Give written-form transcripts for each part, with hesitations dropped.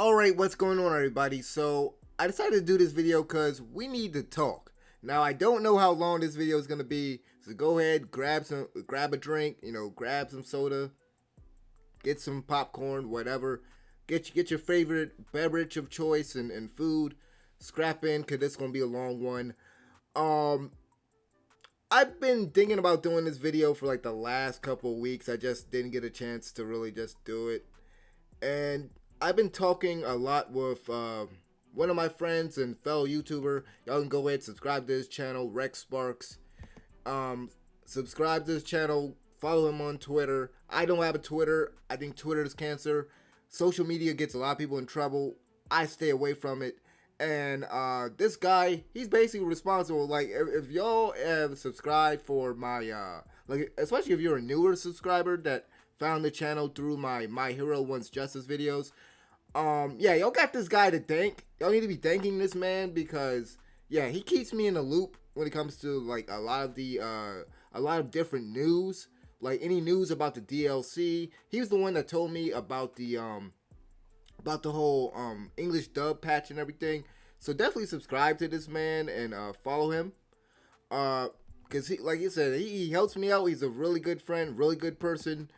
Alright, what's going on, everybody? So, I decided to do this video because we need to talk. Now, I don't know how long this video is going to be, so go ahead, grab a drink, grab some soda, get some popcorn, whatever. Get your favorite beverage of choice and food. Scrap in, because it's going to be a long one. I've been thinking about doing this video for like the last couple of weeks. I just didn't get a chance to really just do it. And I've been talking a lot with one of my friends and fellow YouTuber. Y'all can go ahead, subscribe to his channel, Rex Sparks. Subscribe to his channel, follow him on Twitter. I don't have a Twitter. I think Twitter is cancer. Social media gets a lot of people in trouble. I stay away from it. And this guy, he's basically responsible. Like, if y'all have subscribed for my, like, especially if you're a newer subscriber that found the channel through my Hero Wants Justice videos, yeah, y'all got this guy to thank. Y'all need to be thanking this man because, yeah, he keeps me in the loop when it comes to, like, a lot of different news. Like, any news about the DLC. He was the one that told me about the whole English dub patch and everything. So definitely subscribe to this man and follow him. Because he, like you said, he helps me out. He's a really good friend, really good person.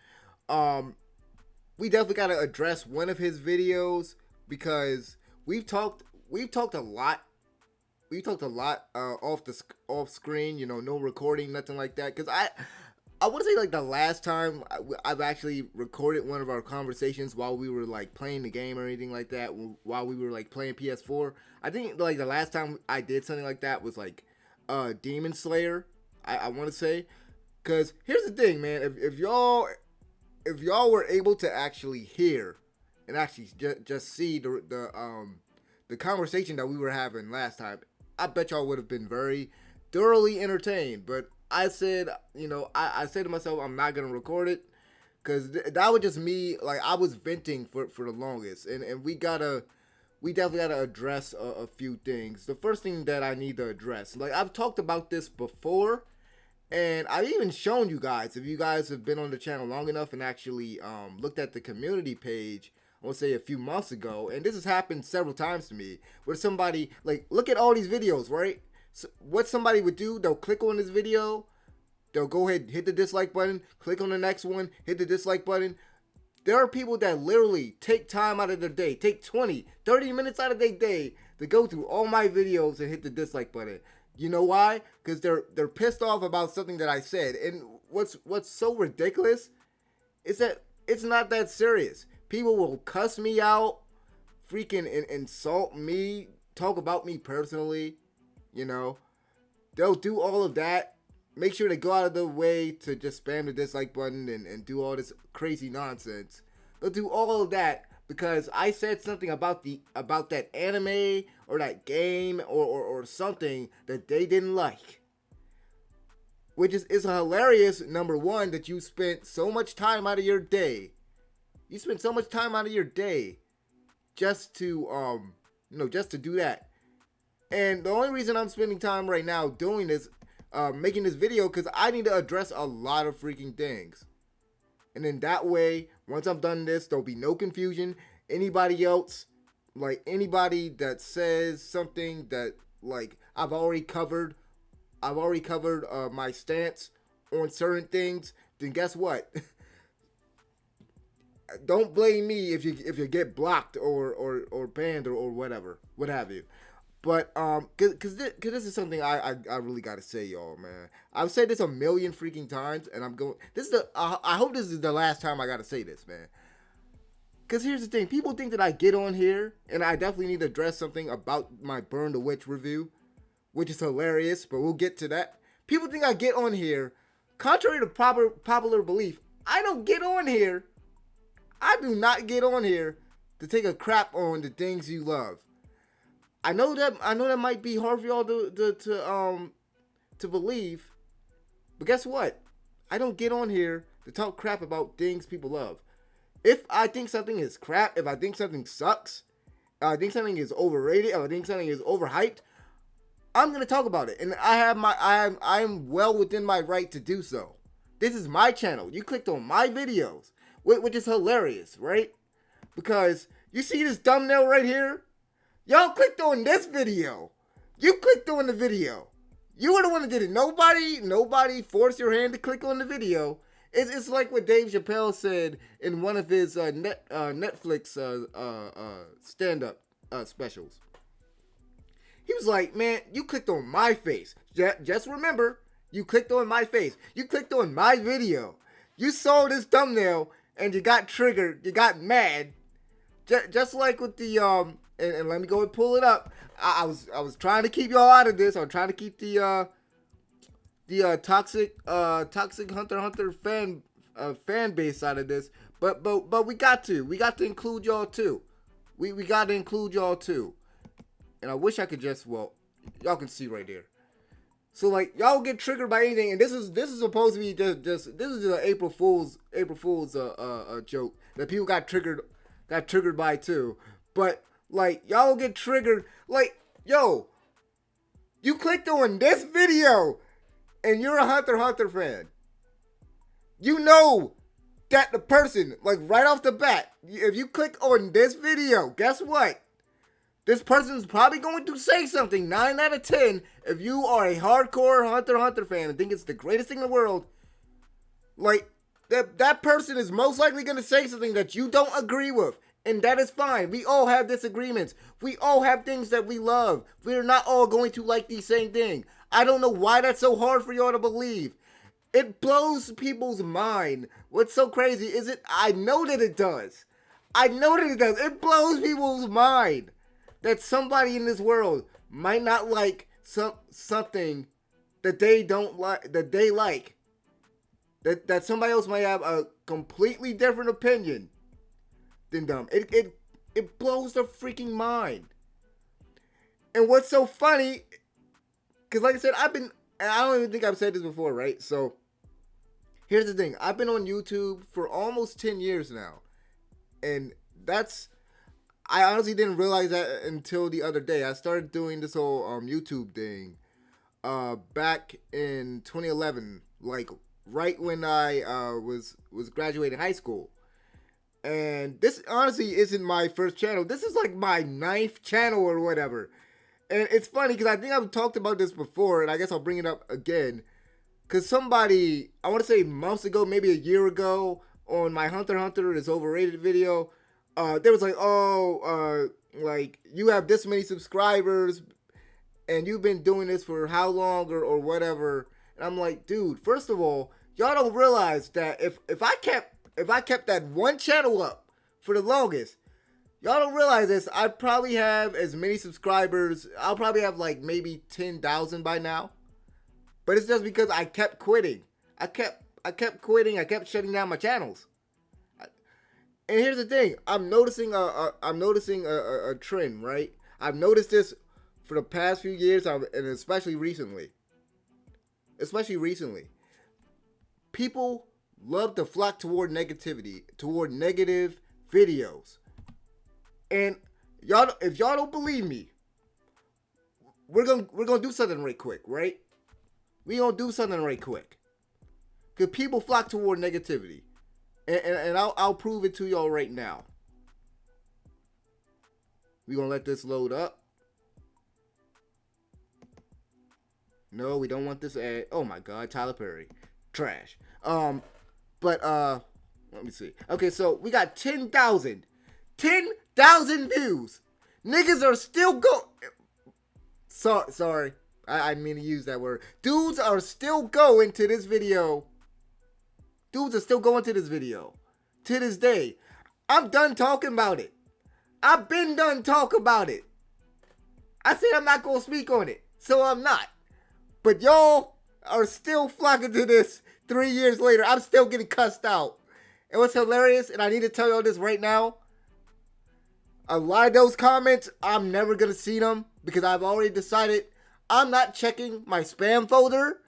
We definitely got to address one of his videos because we've talked a lot. We talked a lot off screen, no recording, nothing like that. Because I want to say, like, the last time I've actually recorded one of our conversations while we were, like, playing the game or anything like that, while we were, like, playing PS4. I think, like, the last time I did something like that was, like, Demon Slayer, I want to say. Because here's the thing, man. If y'all were able to actually hear and actually just see the conversation that we were having last time, I bet y'all would have been very thoroughly entertained. But I said, I said to myself, I'm not going to record it because that was just me. Like, I was venting for the longest. And we definitely got to address a few things. The first thing that I need to address, like, I've talked about this before, and I've even shown you guys, if you guys have been on the channel long enough and actually looked at the community page, I want to say a few months ago, and this has happened several times to me, where somebody, like, look at all these videos, right? So what somebody would do, they'll click on this video, they'll go ahead, hit the dislike button, click on the next one, hit the dislike button. There are people that literally take time out of their day, take 20, 30 minutes out of their day to go through all my videos and hit the dislike button. You know why? Because they're pissed off about something that I said. And what's so ridiculous is that it's not that serious. People will cuss me out, freaking insult me, talk about me personally. They'll do all of that. Make sure to go out of the way to just spam the dislike button and do all this crazy nonsense. They'll do all of that because I said something about that anime or that game or something that they didn't like. Which is hilarious, number one, that you spent so much time out of your day. You spent so much time out of your day just to just to do that. And the only reason I'm spending time right now doing this, making this video, because I need to address a lot of freaking things. And then that way, once I'm done this, there'll be no confusion. Anybody else, like anybody that says something that, like, I've already covered my stance on certain things, then guess what? Don't blame me if you get blocked or banned or whatever, what have you. But cause this is something I really gotta say, y'all, man. I've said this a million freaking times, and I'm going. I hope this is the last time I gotta say this, man. Cause here's the thing: people think that I get on here, and I definitely need to address something about my Burn the Witch review, which is hilarious. But we'll get to that. People think I get on here, contrary to popular belief. I don't get on here. I do not get on here to take a crap on the things you love. I know that might be hard for y'all to believe, but guess what? I don't get on here to talk crap about things people love. If I think something is crap, if I think something sucks, if I think something is overrated, if I think something is overhyped, I'm gonna talk about it, and I'm well within my right to do so. This is my channel. You clicked on my videos, which is hilarious, right? Because You see this thumbnail right here? Y'all clicked on this video. You clicked on the video. You were the one that did it. Nobody forced your hand to click on the video. It's like what Dave Chappelle said in one of his Netflix stand-up specials. He was like, man, you clicked on my face. Just remember, you clicked on my face. You clicked on my video. You saw this thumbnail and you got triggered. You got mad. Just like with the and let me go and pull it up. I was trying to keep y'all out of this. I'm trying to keep the toxic Hunter x Hunter fan base out of this. But we got to include y'all too. We got to include y'all too. And I wish I could y'all can see right there. So like y'all get triggered by anything, and this is supposed to be just this is an April Fool's joke that people got triggered by too. But like y'all get triggered, like yo, you clicked on this video, and you're a Hunter x Hunter fan. You know that the person, like right off the bat, if you click on this video, guess what? This person's probably going to say something 9 out of 10 if you are a hardcore Hunter x Hunter fan and think it's the greatest thing in the world. Like, that person is most likely going to say something that you don't agree with. And that is fine. We all have disagreements. We all have things that we love. We're not all going to like the same thing. I don't know why that's so hard for y'all to believe. It blows people's mind. What's so crazy is I know that it does. It blows people's mind that somebody in this world might not like something that they don't like, that somebody else might have a completely different opinion than them. It blows their freaking mind. And what's so funny, because like I said, and I don't even think I've said this before, right? So here's the thing. I've been on YouTube for almost 10 years now. And I honestly didn't realize that until the other day. I started doing this whole YouTube thing back in 2011, like right when I was graduating high school. And this honestly isn't my first channel. This is like my 9th channel or whatever. And it's funny because I think I've talked about this before, and I guess I'll bring it up again. Because somebody, I want to say months ago, maybe a year ago, on my Hunter x Hunter is overrated video, there was like, like you have this many subscribers and you've been doing this for how long or whatever. And I'm like, dude, first of all, y'all don't realize that if I kept that one channel up for the longest, y'all don't realize this, I'd probably have as many subscribers. I'll probably have like maybe 10,000 by now. But it's just because I kept quitting. I kept quitting. I kept shutting down my channels. And here's the thing, I'm noticing a trend, right? I've noticed this for the past few years, and especially recently. People love to flock toward negativity, toward negative videos. And y'all, if y'all don't believe me, we're gonna do something right quick, right? We gonna do something right quick. Cause people flock toward negativity. And I'll prove it to y'all right now. We gonna let this load up. No, we don't want this ad. Oh my God, Tyler Perry, trash. But let me see. Okay, so we got 10,000 views. Niggas are still sorry, I didn't mean to use that word. Dudes are still going to this video. To this day. I'm done talking about it. I've been done talking about it. I said I'm not going to speak on it. So I'm not. But y'all are still flocking to this 3 years later. I'm still getting cussed out. And what's hilarious, and I need to tell y'all this right now, a lot of those comments, I'm never going to see them because I've already decided I'm not checking my spam folder.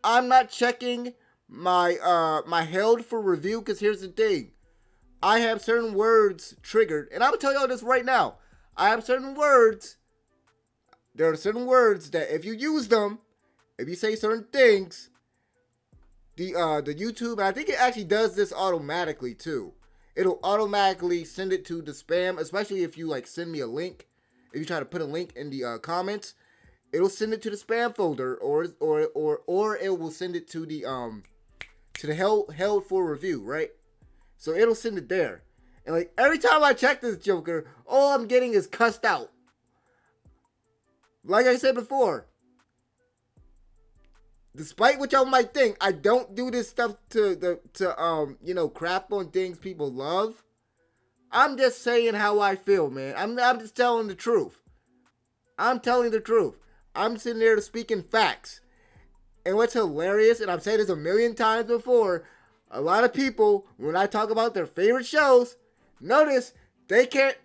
I'm not checking my held for review, because here's the thing. I have certain words triggered, and I'm gonna tell y'all this right now. I have certain words. There are certain words that if you use them, if you say certain things, the YouTube, and I think it actually does this automatically too. it'll automatically send it to the spam, especially if you like send me a link. If you try to put a link in the comments, it'll send it to the spam folder, or it will send it to the held for review, right? So it'll send it there. And like every time I check this Joker, all I'm getting is cussed out. Like I said before, despite what y'all might think, I don't do this stuff to crap on things people love. I'm just saying how I feel, man. I'm just telling the truth. I'm telling the truth. I'm sitting there speaking facts. And what's hilarious, and I've said this a million times before, a lot of people, when I talk about their favorite shows, notice they can't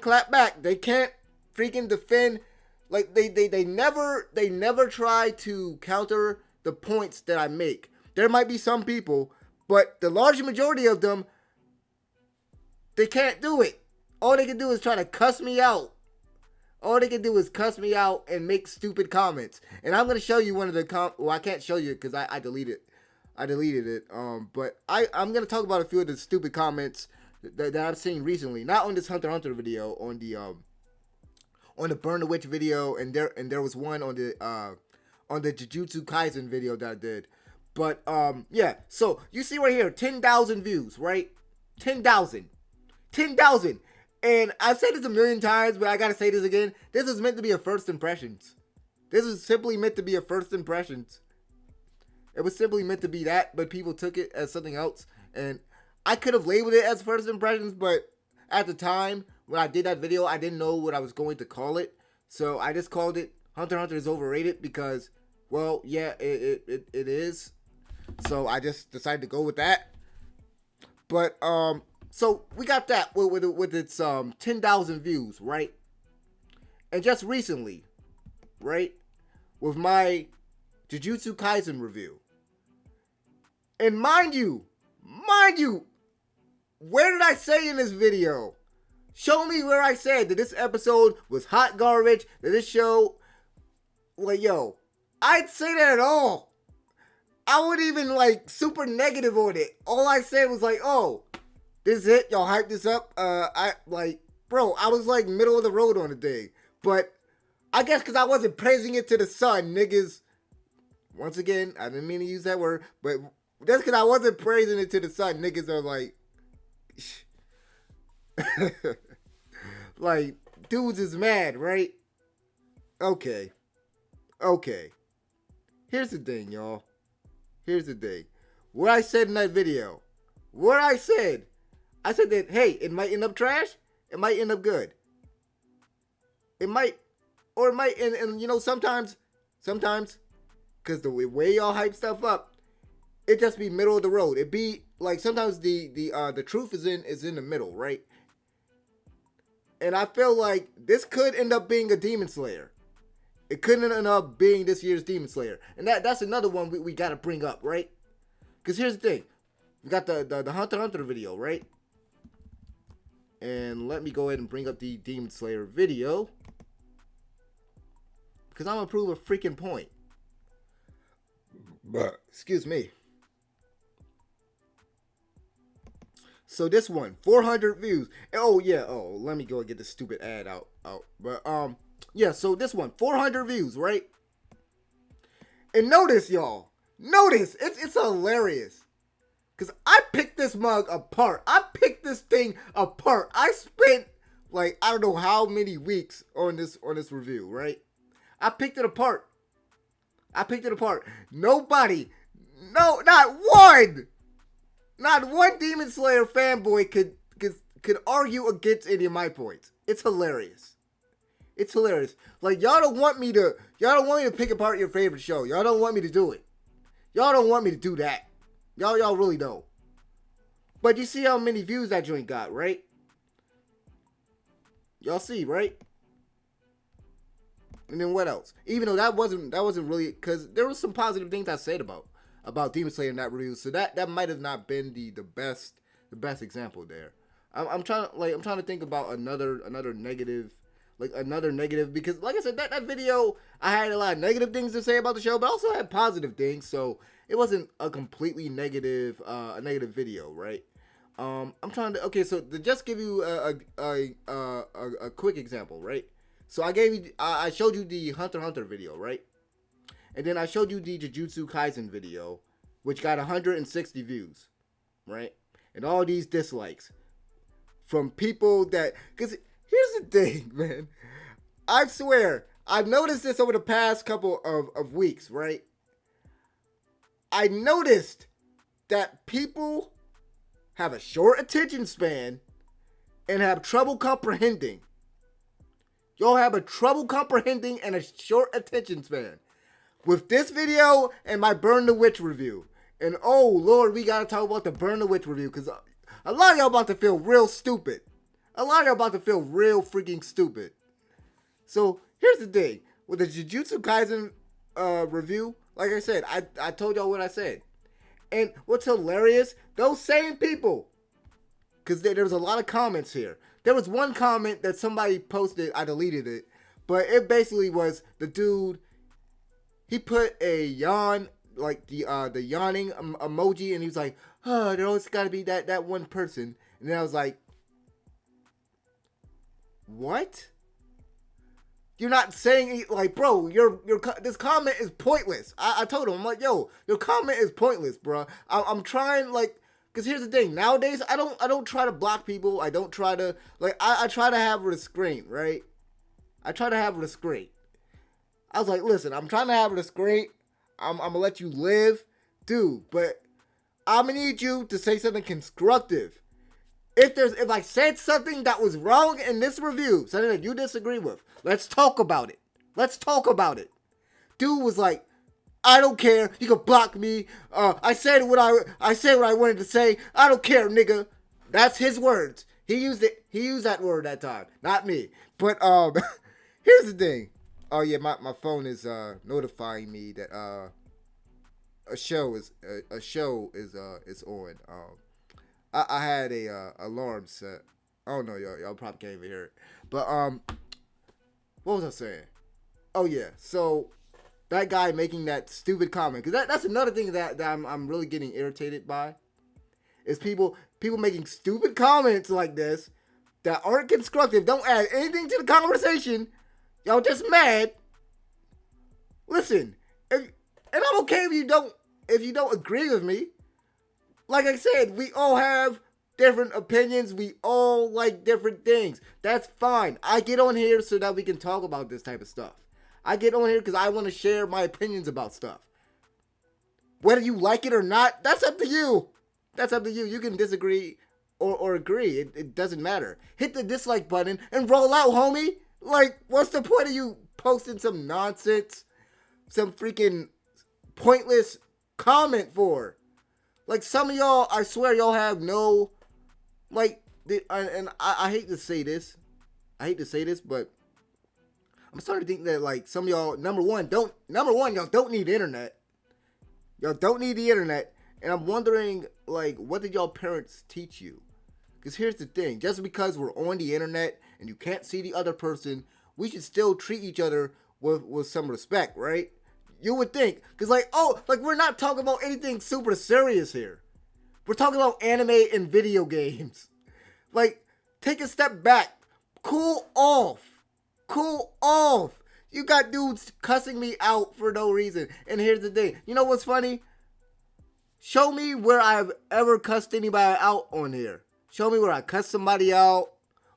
clap back. They can't freaking defend. Like they never try to counter the points that I make. There might be some people, but the large majority of them, they can't do it. All they can do is try to cuss me out. All they can do is cuss me out and make stupid comments. And I'm gonna show you one of the well, I can't show you because I deleted it. I deleted it. But I'm gonna talk about a few of the stupid comments that I've seen recently. Not on this Hunter x Hunter video, on the Burn the Witch video, and there was one on the Jujutsu Kaisen video that I did. But yeah. So you see right here, 10,000 views, right? 10,000. And I've said this a million times, but I gotta say this again. This is meant to be a first impressions. This is simply meant to be a first impressions. It was simply meant to be that, but people took it as something else. And I could have labeled it as first impressions, but at the time when I did that video, I didn't know what I was going to call it. So I just called it Hunter x Hunter is overrated because, well, yeah, it is. So I just decided to go with that. But so we got that with its 10,000 views, right? And just recently, right, with my Jujutsu Kaisen review. And mind you, where did I say in this video? Show me where I said that this episode was hot garbage, that this show, well, yo, I'd say that at all. I would even like super negative on it. All I said was like, oh, this is it. Y'all hype this up. I was like middle of the road on the thing. But I guess because I wasn't praising it to the sun, niggas. Once again, I didn't mean to use that word, but just because I wasn't praising it to the sun, niggas are like, like, dudes is mad, right? Okay. Here's the thing, y'all. Here's the thing. What I said in that video. I said that, hey, it might end up trash. It might end up good. It might, and you know, sometimes, because the way y'all hype stuff up, it just be middle of the road. It be like sometimes the truth is in the middle, right? And I feel like this could end up being a Demon Slayer. It couldn't end up being this year's Demon Slayer. And that's another one we got to bring up, right? Because here's the thing. We got the Hunter x Hunter video, right? And let me go ahead and bring up the Demon Slayer video. Because I'm going to prove a freaking point. But, excuse me. So this one, 400 views. Oh, yeah. Oh, let me go and get this stupid ad out. But, yeah, so this one, 400 views, right? And notice, y'all. Notice, it's hilarious. Because I picked this mug apart. I picked this thing apart. I spent, like, I don't know how many weeks on this review, right? I picked it apart. Nobody, no, not one Demon Slayer fanboy could argue against any of my points. It's hilarious. Like, y'all don't want me to pick apart your favorite show. Y'all don't want me to do it. Y'all don't want me to do that. Y'all really don't. But you see how many views that joint got, right? Y'all see, right? And then what else? Even though that wasn't really, because there was some positive things I said about Demon Slayer in that review, so that might have not been the best example there. I'm trying to think about another negative, because like I said, that video, I had a lot of negative things to say about the show, but I also had positive things, so it wasn't a completely negative video, right? I'm trying to. Okay, so to just give you a quick example, right? So I gave you, I showed you the Hunter x Hunter video, right? And then I showed you the Jujutsu Kaisen video, which got 160 views, right? And all these dislikes from people that, because here's the thing, man. I swear, I've noticed this over the past couple of weeks, right? I noticed that people have a short attention span and have trouble comprehending. Y'all have a trouble comprehending and a short attention span. With this video and my Burn the Witch review. And oh Lord, we gotta talk about the Burn the Witch review, because a lot of y'all about to feel real stupid. A lot of y'all about to feel real freaking stupid. So here's the thing. With the Jujutsu Kaisen review, like I said, I told y'all what I said. And what's hilarious, those same people, because there was a lot of comments here. There was one comment that somebody posted, I deleted it, but it basically was the dude, he put a yawn, like the yawning emoji, and he was like, oh, there always gotta be that one person. And then I was like, what? You're not saying, like, bro, this comment is pointless. I told him, I'm like, yo, your comment is pointless, bro. I'm trying, like, because here's the thing. Nowadays, I don't try to block people. I don't try to, like, I try to have restraint, right? I try to have restraint. I was like, listen, I'm trying to have restraint. I'm going to let you live. Dude, but I'm going to need you to say something constructive. If I said something that was wrong in this review, something that you disagree with, let's talk about it. Let's talk about it. Dude was like, I don't care. You can block me. I said what I wanted to say. I don't care, nigga. That's his words. He used it. He used that word that time, not me. But here's the thing. Oh yeah, my phone is notifying me that a show is on. I had a alarm set. Oh no, y'all probably can't even hear it. But what was I saying? Oh yeah, so that guy making that stupid comment, because that's another thing that I'm really getting irritated by, is people making stupid comments like this that aren't constructive, don't add anything to the conversation. Y'all just mad. Listen, and I'm okay if you don't agree with me. Like I said, we all have different opinions. We all like different things. That's fine. I get on here so that we can talk about this type of stuff. I get on here because I want to share my opinions about stuff. Whether you like it or not, that's up to you. That's up to you. You can disagree or agree. It doesn't matter. Hit the dislike button and roll out, homie. Like, what's the point of you posting some nonsense, some freaking pointless comment for? Like, some of y'all, I swear y'all have no, like, and I hate to say this. But I'm starting to think that, like, some of y'all, number one, y'all don't need the internet. Y'all don't need the internet. And I'm wondering, like, what did y'all parents teach you? Because here's the thing. Just because we're on the internet and you can't see the other person, we should still treat each other with some respect, right? You would think. Because, like, we're not talking about anything super serious here. We're talking about anime and video games. Like, take a step back. Cool off. Cool off. You got dudes cussing me out for no reason. And here's the thing. You know what's funny? Show me where I've ever cussed anybody out on here. Show me where I cussed somebody out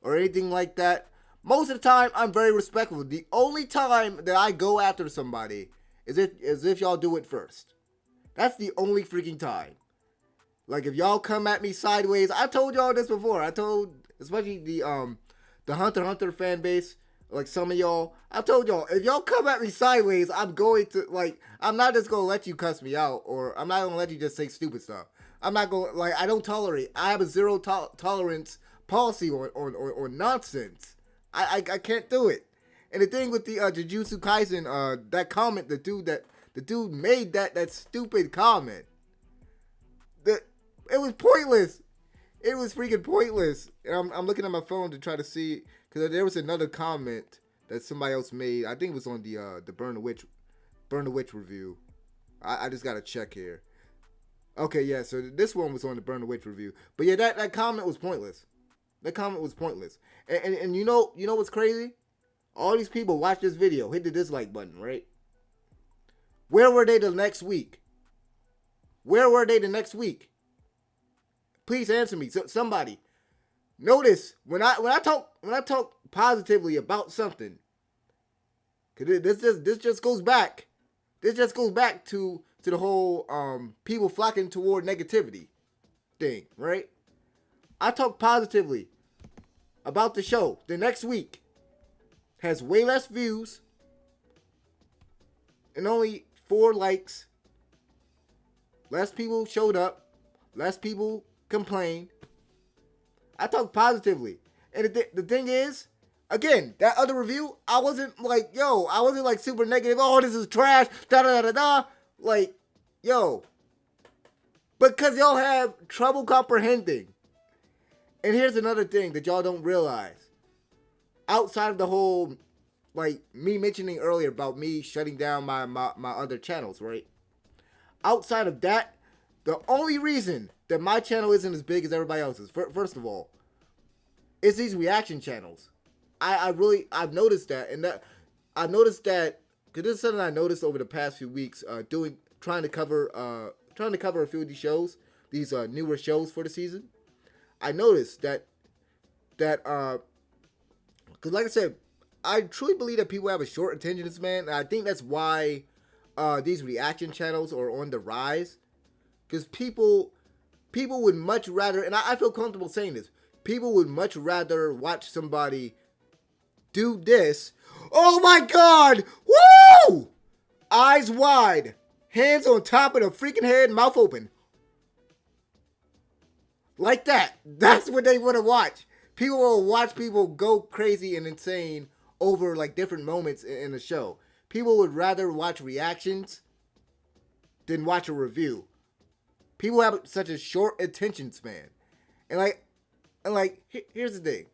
or anything like that. Most of the time, I'm very respectful. The only time that I go after somebody is if y'all do it first. That's the only freaking time. Like, if y'all come at me sideways, I told y'all this before. I told, especially the Hunter x Hunter fan base, like some of y'all, I told y'all, if y'all come at me sideways, I'm going to, like, I'm not just going to let you cuss me out, or I'm not going to let you just say stupid stuff. I'm not going, like, I don't tolerate. I have a zero tolerance policy on nonsense. I can't do it. And the thing with the Jujutsu Kaisen, that comment, the dude made that stupid comment. It was pointless. It was freaking pointless. And I'm looking at my phone to try to see, because there was another comment that somebody else made. I think it was on the Burn the Witch review. I just gotta check here. Okay, yeah. So this one was on the Burn the Witch review, but yeah, that comment was pointless. That comment was pointless. And you know what's crazy? All these people watch this video, hit the dislike button, right? Where were they the next week? Where were they the next week? Please answer me. So, somebody. Notice when I talk positively about something, cause this just goes back. This just goes back to the whole people flocking toward negativity thing, right? I talk positively about the show. The next week has way less views and only 4 likes. Less people showed up. Less people complained. I talk positively. And the thing is, again, that other review, I wasn't like, I wasn't like super negative. Oh, this is trash. Da da da da da. Like, yo. Because y'all have trouble comprehending. And here's another thing that y'all don't realize. Outside of the whole, like, me mentioning earlier about me shutting down my other channels, right? Outside of that, the only reason that my channel isn't as big as everybody else's, first of all, is these reaction channels. I've noticed that, and that I've noticed that because this is something I noticed over the past few weeks, trying to cover a few of these shows, these newer shows for the season. I noticed that because like I said, I truly believe that people have a short attention span, and I think that's why these reaction channels are on the rise. Because people would much rather, and I feel comfortable saying this, people would much rather watch somebody do this. Oh my God! Woo! Eyes wide, hands on top of the freaking head, mouth open. Like that. That's what they want to watch. People will watch people go crazy and insane over like different moments in the show. People would rather watch reactions than watch a review. People have such a short attention span. And here's the thing.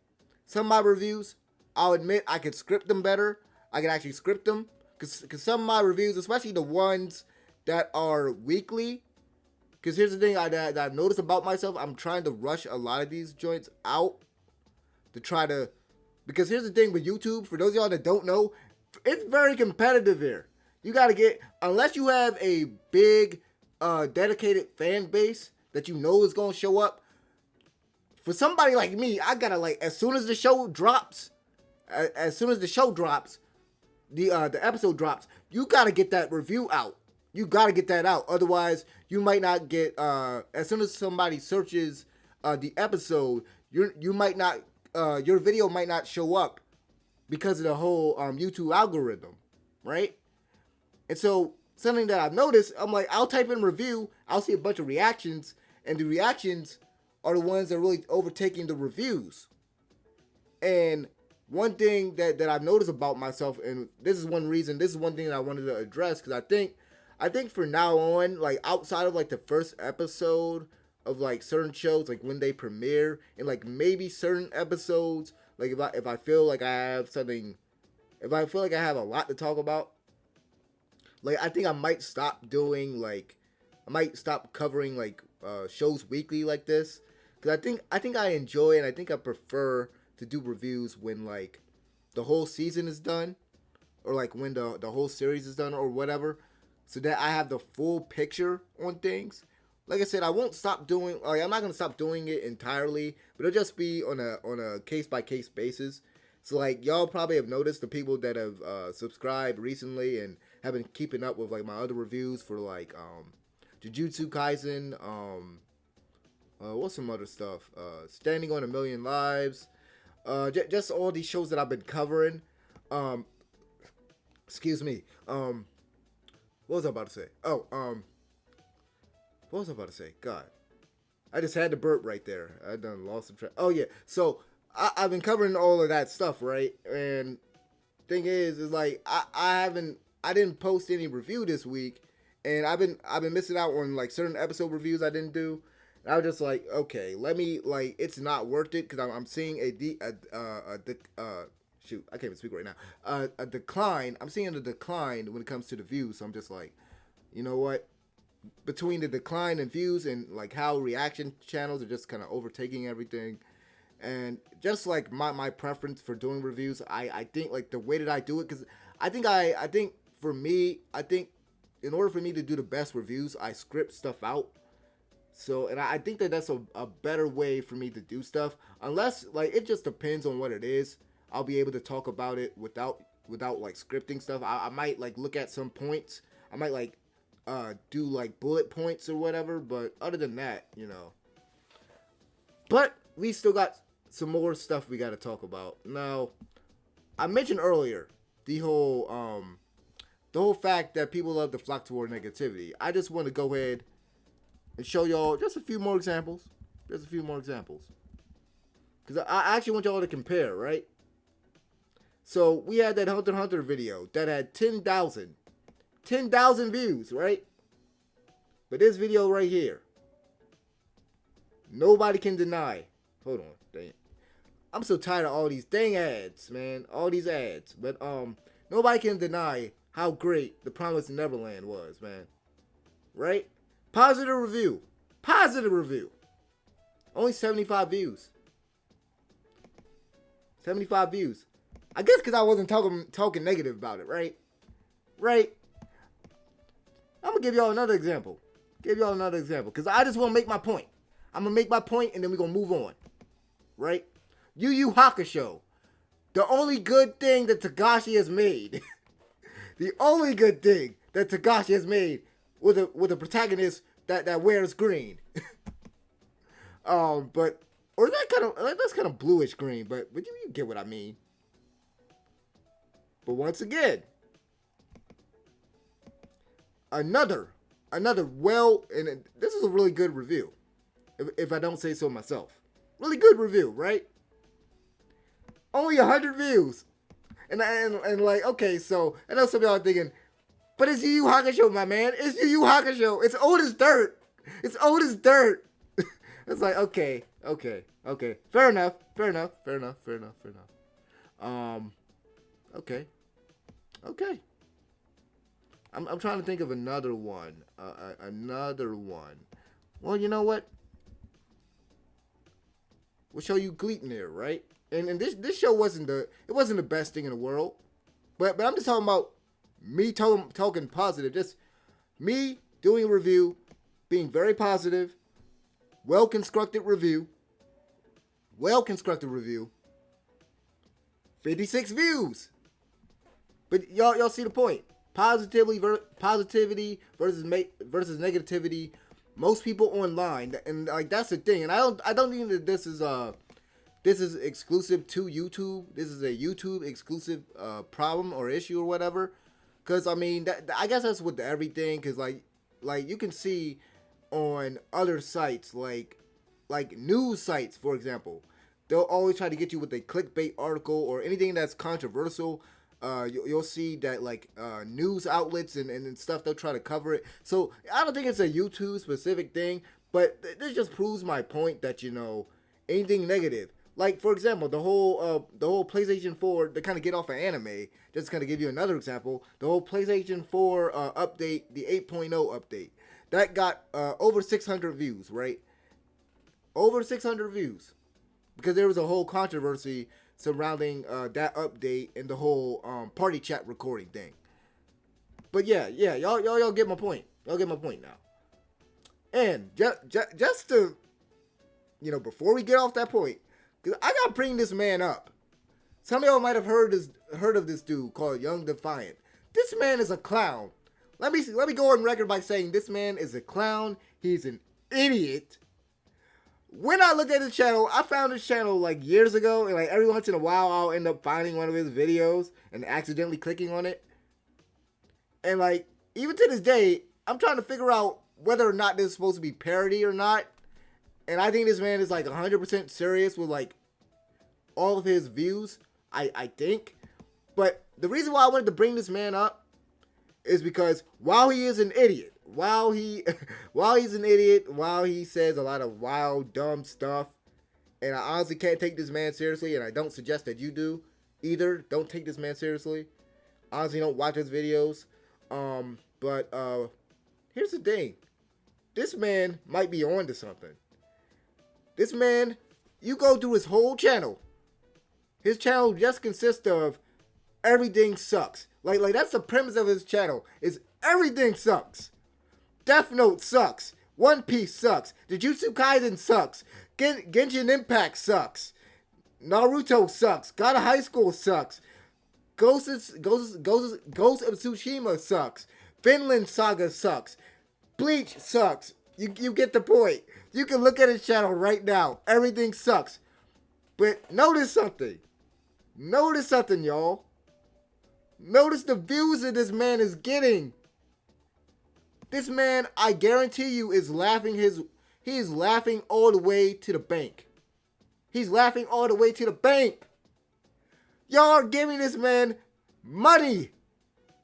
Some of my reviews, I'll admit I could script them better. I can actually script them. Because some of my reviews, especially the ones that are weekly, because here's the thing that I've noticed about myself. I'm trying to rush a lot of these joints out to try to... Because here's the thing with YouTube, for those of y'all that don't know, it's very competitive here. You got to get... Unless you have a big, dedicated fan base that you know is going to show up, for somebody like me, I got to like... As soon as the show drops, the episode drops, you got to get that review out. You got to get that out. Otherwise, you might not get, as soon as somebody searches the episode, you might not, your video might not show up because of the whole YouTube algorithm, right? And so, something that I've noticed, I'm like, I'll type in review, I'll see a bunch of reactions, and the reactions are the ones that are really overtaking the reviews. And one thing that I've noticed about myself, and this is one thing that I wanted to address, because I think for now on, like outside of like the first episode of like certain shows, like when they premiere, and like maybe certain episodes, like if I feel like I have something, if I feel like I have a lot to talk about, like I think I might stop covering like shows weekly like this, because I think I enjoy and I think I prefer to do reviews when like the whole season is done, or like when the whole series is done or whatever, so that I have the full picture on things. Like I said, I won't stop doing. Like I'm not gonna stop doing it entirely, but it'll just be on a case by case basis. So like y'all probably have noticed, the people that have subscribed recently and have been keeping up with like my other reviews for like Jujutsu Kaisen, what's some other stuff? Standing on a Million Lives, just all these shows that I've been covering. Excuse me. What was I about to say? What was I about to say? God, I just had to burp right there. I done lost some track. Oh yeah. So I've been covering all of that stuff, right? And thing is like I didn't post any review this week, and I've been missing out on like certain episode reviews I didn't do. And I was just like, okay, let me like, it's not worth it, because I'm seeing shoot, I can't even speak right now. A decline. I'm seeing a decline when it comes to the views. So I'm just like, you know what? between the decline in views and like how reaction channels are just kind of overtaking everything. And just like my preference for doing reviews, I think like the way that I do it, because I think for me, I think in order for me to do the best reviews, I script stuff out. So, and I think that that's a better way for me to do stuff. Unless, like, it just depends on what it is. I'll be able to talk about it without like scripting stuff. I might like look at some points. I might like do like bullet points or whatever. But other than that, you know. But we still got some more stuff we got to talk about. Now, I mentioned earlier the whole fact that people love to flock toward negativity. I just want to go ahead and show y'all just a few more examples. Just a few more examples. Because I actually want y'all to compare, right? So we had that Hunter x Hunter video that had 10,000 views, right? But this video right here, nobody can deny. Hold on, dang. I'm so tired of all these dang ads, man. All these ads. But nobody can deny how great The Promised Neverland was, man. Right? Positive review. Positive review. Only 75 views. 75 views. I guess because I wasn't talking negative about it, right? Right? I'm going to give y'all another example. Because I just want to make my point. I'm going to make my point and then we're going to move on. Right? Yu Yu Hakusho. The only good thing that Togashi has made. The only good thing that Togashi has made with a protagonist that wears green. But or that's kind of bluish green, but you get what I mean. But once again, another well, and this is a really good review, if I don't say so myself. Really good review, right? Only 100 views. And like, okay, so I know some of y'all are thinking, but it's Yu Yu Hakusho, my man. It's Yu Yu Hakusho. It's old as dirt. It's old as dirt. It's like, okay. Fair enough. Okay. I'm trying to think of another one. Well, you know what? We'll show you Gleipnir, right? And this show wasn't the best thing in the world, but I'm just talking about me talking positive, just me doing a review, being very positive, well constructed review, 56 views. But y'all see the point? Positivity versus negativity. Most people online, and like that's the thing. And I don't think that this is exclusive to YouTube. This is a YouTube exclusive problem or issue or whatever. Cause I mean, I guess that's with everything. Cause like you can see on other sites, like news sites, for example, they'll always try to get you with a clickbait article or anything that's controversial. You'll see that like news outlets and stuff, they'll try to cover it. So I don't think it's a YouTube specific thing, but this just proves my point that, you know, anything negative. Like, for example, the whole PlayStation 4, to kind of get off of anime, just kind of give you another example, the whole PlayStation 4 update, the 8.0 update, that got over 600 views, right? Over 600 views. Because there was a whole controversy surrounding that update and the whole party chat recording thing. But yeah, y'all get my point. Y'all get my point now. And just to, you know, before we get off that point, because I gotta bring this man up. Some of y'all might have heard of this dude called Young Defiant. This man is a clown. Let me go on record by saying this man is a clown. He's an idiot. When I looked at his channel, I found his channel like years ago, and like every once in a while I'll end up finding one of his videos and accidentally clicking on it. And like, even to this day, I'm trying to figure out whether or not this is supposed to be parody or not. And I think this man is like 100% serious with like all of his views, I think. But the reason why I wanted to bring this man up is because while he is an idiot, while he says a lot of wild, dumb stuff, and I honestly can't take this man seriously, and I don't suggest that you do either. Don't take this man seriously. Honestly, don't watch his videos. But here's the thing. this man might be on to something. This man, you go through his whole channel. His channel just consists of everything sucks. Like that's the premise of his channel. Is everything sucks. Death Note sucks. One Piece sucks. Jujutsu Kaisen sucks. Genshin Impact sucks. Naruto sucks. God of High School sucks. Ghost of Tsushima sucks. Vinland Saga sucks. Bleach sucks. You get the point. You can look at his channel right now. Everything sucks. But notice something. Notice something, y'all. Notice the views that this man is getting. This man, I guarantee you, is laughing he is laughing all the way to the bank. He's laughing all the way to the bank. Y'all are giving this man money.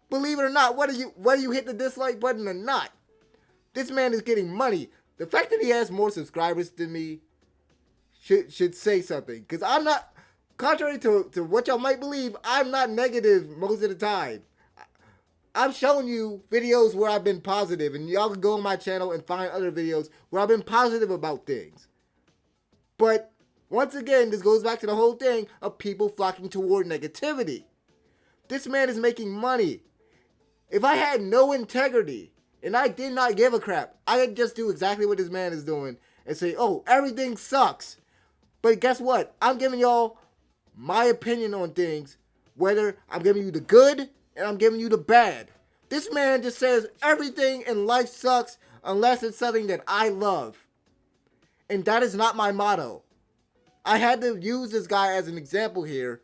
Believe it or not, whether you hit the dislike button or not, this man is getting money. The fact that he has more subscribers than me should say something. Because I'm not, contrary to what y'all might believe, I'm not negative most of the time. I'm showing you videos where I've been positive, and y'all can go on my channel and find other videos where I've been positive about things. But once again, this goes back to the whole thing of people flocking toward negativity. This man is making money. If I had no integrity and I did not give a crap, I could just do exactly what this man is doing and say, oh, everything sucks. But guess what? I'm giving y'all my opinion on things, whether I'm giving you the good and I'm giving you the bad. This man just says everything in life sucks unless it's something that I love. And that is not my motto. I had to use this guy as an example here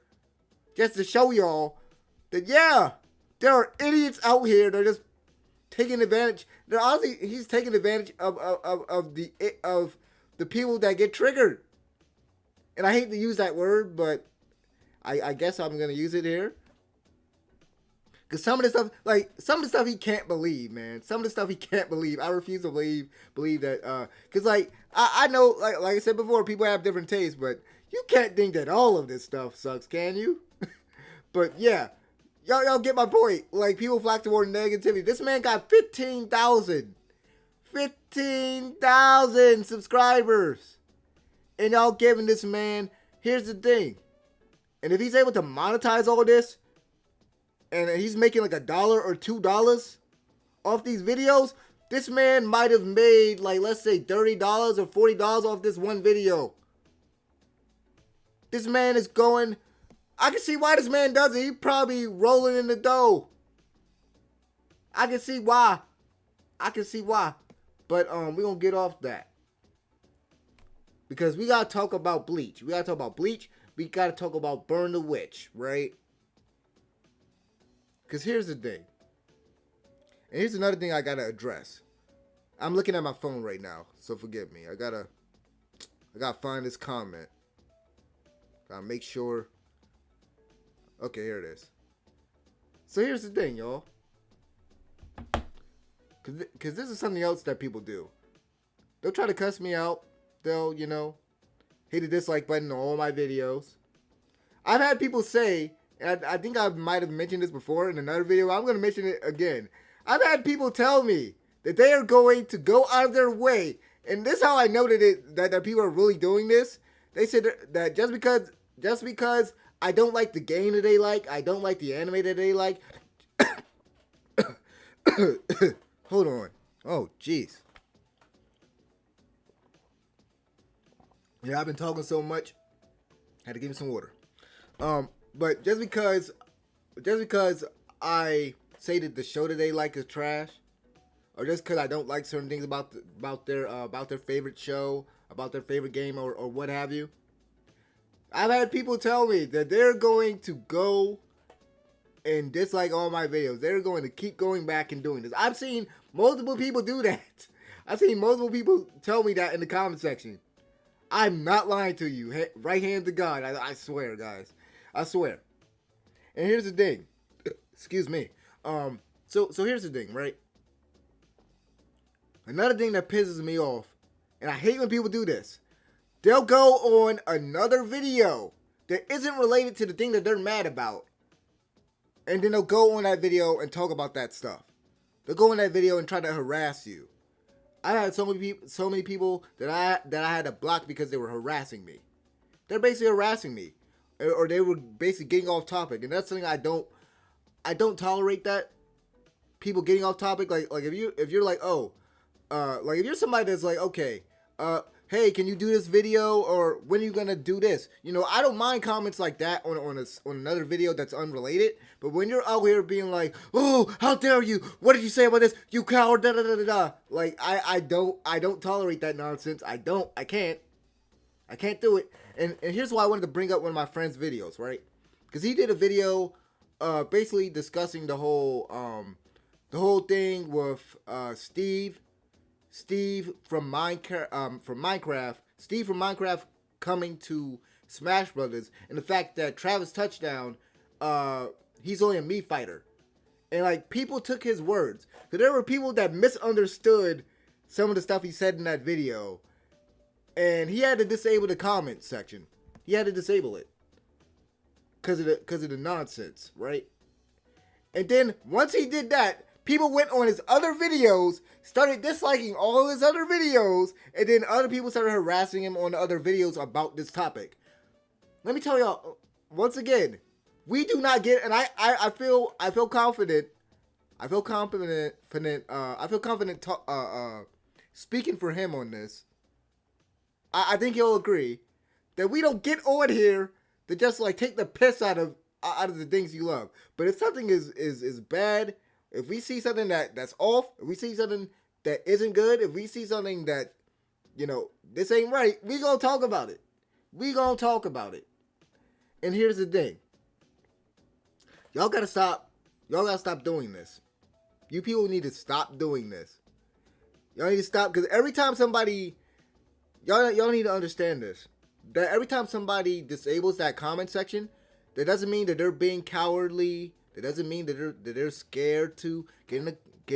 just to show y'all that, yeah, there are idiots out here that are just taking advantage. They're honestly, he's taking advantage of the people that get triggered. And I hate to use that word, but I guess I'm going to use it here. Because some of the stuff he can't believe, man. Some of the stuff he can't believe. I refuse to believe that. Because, I know, like I said before, people have different tastes, but you can't think that all of this stuff sucks, can you? But, yeah. Y'all get my point. Like, people flock toward negativity. This man got 15,000 subscribers. And y'all giving this man, here's the thing. And if he's able to monetize all this, and he's making like $1 or $2 off these videos, this man might have made, like, let's say $30 or $40 off this one video. This man is going, I can see why this man does it. He probably rolling in the dough. I can see why. But we're gonna get off that. Because we gotta talk about Bleach. We gotta talk about Burn the Witch, right? Because here's the thing. And here's another thing I gotta address. I'm looking at my phone right now, so forgive me. I gotta find this comment. Gotta make sure. Okay, here it is. So here's the thing, y'all. Because this is something else that people do. They'll try to cuss me out. They'll, hit the dislike button on all my videos. I've had people say, and I think I might have mentioned this before in another video. I'm going to mention it again. I've had people tell me that they are going to go out of their way. And this is how I know that people are really doing this. They said that just because I don't like the game that they like, I don't like the anime that they like. Hold on. Oh, jeez. Yeah, I've been talking so much. Had to give me some water. But just because I say that the show that they like is trash, or just because I don't like certain things about their favorite show, about their favorite game, or what have you, I've had people tell me that they're going to go and dislike all my videos. They're going to keep going back and doing this. I've seen multiple people do that. I've seen multiple people tell me that in the comment section. I'm not lying to you. Right hand to God. I swear, guys. I swear. And here's the thing. Excuse me. So here's the thing, right? Another thing that pisses me off, and I hate when people do this. They'll go on another video that isn't related to the thing that they're mad about. And then they'll go on that video and talk about that stuff. They'll go on that video and try to harass you. I had so many people that I had to block because they were harassing me. They're basically harassing me, or they were basically getting off topic, and that's something I don't tolerate that. People getting off topic, like if you're like, oh, like if you're somebody that's like, okay, hey, can you do this video, or when are you gonna do this? You know, I don't mind comments like that on another video that's unrelated. But when you're out here being like, oh, how dare you? What did you say about this? You coward, da da da da da. Like I don't tolerate that nonsense. I can't do it. And here's why I wanted to bring up one of my friend's videos, right? Because he did a video, basically discussing the whole thing with Steve from Minecraft, Steve from Minecraft coming to Smash Brothers, and the fact that Travis Touchdown, he's only a Mii fighter, and like people took his words. So there were people that misunderstood some of the stuff he said in that video, and he had to disable the comment section. He had to disable it because of the nonsense, right? And then once he did that, people went on his other videos, started disliking all his other videos, and then other people started harassing him on the other videos about this topic. Let me tell y'all, once again, we do not get, and I feel confident. I feel confident. Speaking for him on this. I think he'll agree that we don't get on here to just like take the piss out of the things you love. But if something is bad, if we see something that's off, if we see something that isn't good, if we see something that, you know, this ain't right, we gonna talk about it. We gonna talk about it. And here's the thing. Y'all gotta stop doing this. You people need to stop doing this. Y'all need to stop, because every time somebody, y'all need to understand this. That every time somebody disables that comment section, that doesn't mean that they're being cowardly. That doesn't mean that they're scared to get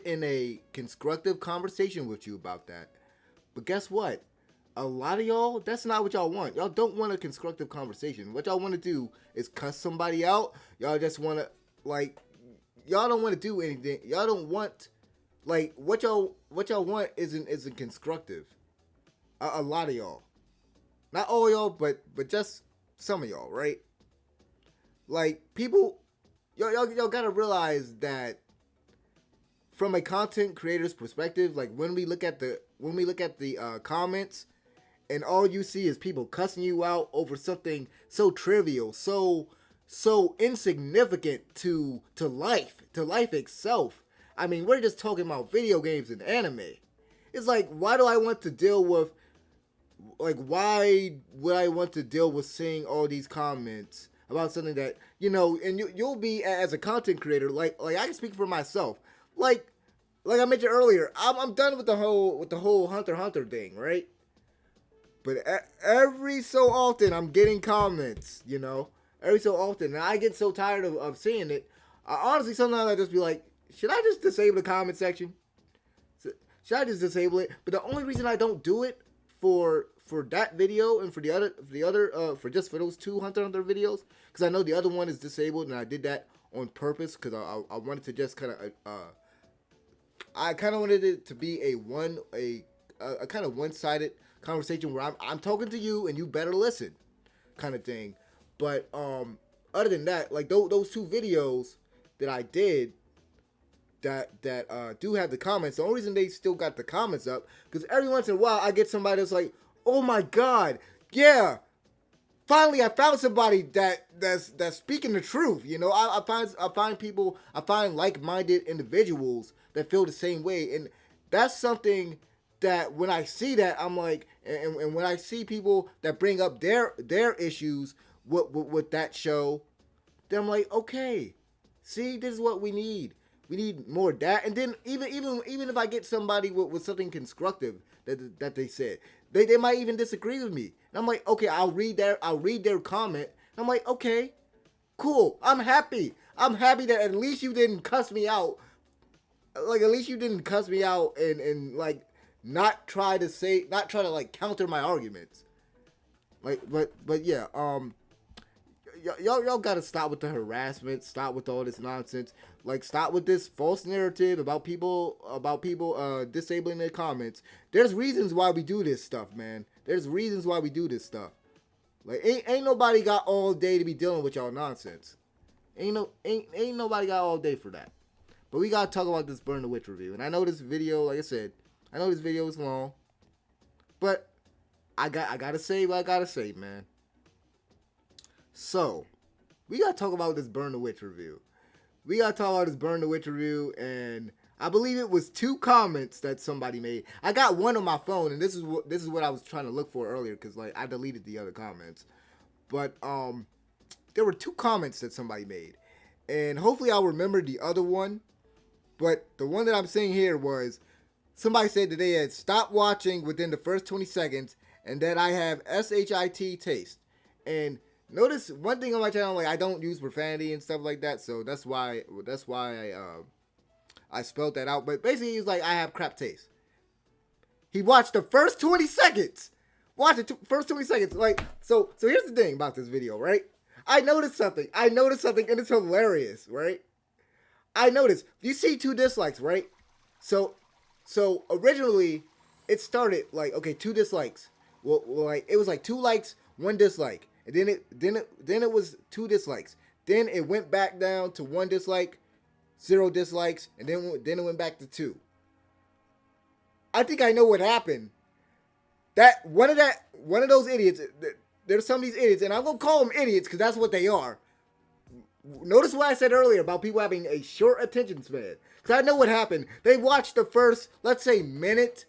in a constructive conversation with you about that. But guess what? A lot of y'all, that's not what y'all want. Y'all don't want a constructive conversation. What y'all want to do is cuss somebody out. Y'all just want to, like, y'all don't want to do anything. Y'all don't want, like, what y'all want isn't constructive. A lot of y'all, not all y'all, but just some of y'all, right? Like, people, y'all gotta realize that from a content creator's perspective, like when we look at the comments, and all you see is people cussing you out over something so trivial, so insignificant to life itself. I mean, we're just talking about video games and anime. It's like, why do I want to deal with, like, why would I want to deal with seeing all these comments about something that, you know, and you'll be, as a content creator, like I can speak for myself. Like I mentioned earlier, I'm done with the whole Hunter x Hunter thing, right? But every so often I'm getting comments, you know, every so often, and I get so tired of seeing it. Honestly, sometimes I just be like, should I just disable the comment section? Should I just disable it? But the only reason I don't do it for that video and for those two Hunter x Hunter videos, because I know the other one is disabled, and I did that on purpose because I wanted to just kind of I kind of wanted it to be a kind of one-sided conversation where I'm talking to you and you better listen, kind of thing. But other than that, like those two videos that I did that do have the comments. The only reason they still got the comments up, because every once in a while I get somebody that's like, oh my god, yeah, finally I found somebody that's speaking the truth. You know, I find people, I find like-minded individuals that feel the same way, and that's something that when I see that, I'm like, and when I see people that bring up their issues with that show, then I'm like, okay, see, this is what we need. We need more of that. And then even if I get somebody with something constructive that they said, they might even disagree with me. And I'm like, okay, I'll read their comment. And I'm like, okay, cool. I'm happy that at least you didn't cuss me out. Like, at least you didn't cuss me out and like not try to like counter my arguments. Like, but yeah, y'all gotta stop with the harassment. Stop with all this nonsense. Like, stop with this false narrative about people disabling their comments. There's reasons why we do this stuff, man. There's reasons why we do this stuff. Like, ain't nobody got all day to be dealing with y'all nonsense. Ain't nobody got all day for that. But we gotta talk about this Burn the Witch review. And I know this video, like I said, I know this video is long, but I gotta say what I gotta say, man. So, we gotta talk about this Burn the Witch review. We gotta talk about this Burn the Witch review, and I believe it was 2 comments that somebody made. I got one on my phone, and this is what I was trying to look for earlier, because like I deleted the other comments. But there were 2 comments that somebody made, and hopefully I'll remember the other one. But the one that I'm seeing here was somebody said that they had stopped watching within the first 20 seconds, and that I have SHIT taste. And notice one thing on my channel, like I don't use profanity and stuff like that, so that's why I spelled that out. But basically, he's like, I have crap taste. He watched the first 20 seconds. Watch the first 20 seconds. Like, so here's the thing about this video, right? I noticed something, and it's hilarious, right? I noticed, you see 2 dislikes, right? So originally, it started like, okay, 2 dislikes. Well, like it was like 2 likes, 1 dislike. And then it was 2 dislikes. Then it went back down to 1 dislike, 0 dislikes, and then it went back to 2. I think I know what happened. That one of those idiots. There's some of these idiots, and I'm gonna call them idiots because that's what they are. Notice what I said earlier about people having a short attention span. Because I know what happened. They watched the first, let's say, minute.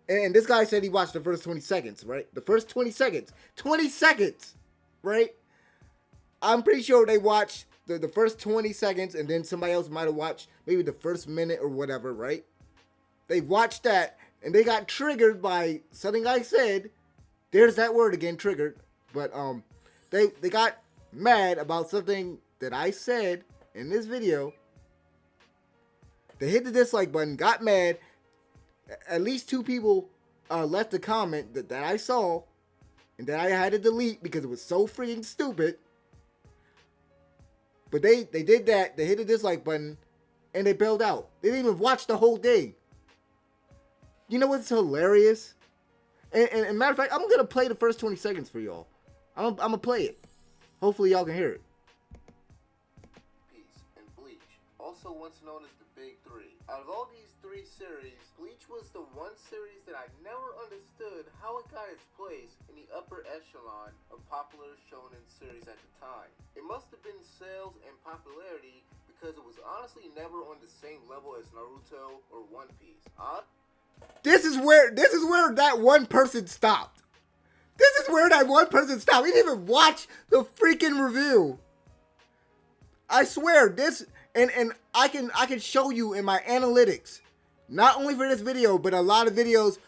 And this guy said he watched the first 20 seconds, right? The first 20 seconds. 20 seconds, right? I'm pretty sure they watched the first 20 seconds, and then somebody else might have watched maybe the first minute or whatever, right? They watched that, and they got triggered by something I said. There's that word again, triggered. But they got mad about something that I said in this video. They hit the dislike button, got mad. At least 2 people left a comment that I saw, and that I had to delete because it was so freaking stupid. But they did that. They hit the dislike button, and they bailed out. They didn't even watch the whole thing. You know what's hilarious? And matter of fact, I'm gonna play the first 20 seconds for y'all. I'm gonna play it. Hopefully y'all can hear it. Piece and Bleach, also once known as the Big 3. Out of all these 3 series, Bleach was the one series that I never understood how it got its place in the upper echelon of popular shonen series at the time. It must have been sales and popularity because it was honestly never on the same level as Naruto or One Piece. This is where that one person stopped. This is where that one person stopped. He didn't even watch the freaking review. I swear, this and I can show you in my analytics. Not only for this video, but a lot of videos,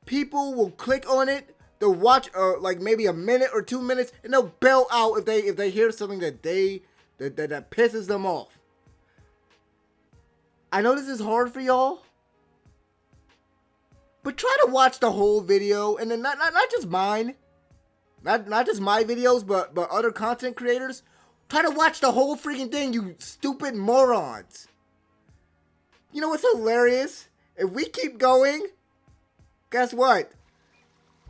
people will click on it, they'll watch like maybe a minute or 2 minutes, and they'll bail out if they hear something that pisses them off. I know this is hard for y'all, but try to watch the whole video, and then not just mine, not just my videos, but other content creators. Try to watch the whole freaking thing, you stupid morons. You know what's hilarious? If we keep going, guess what?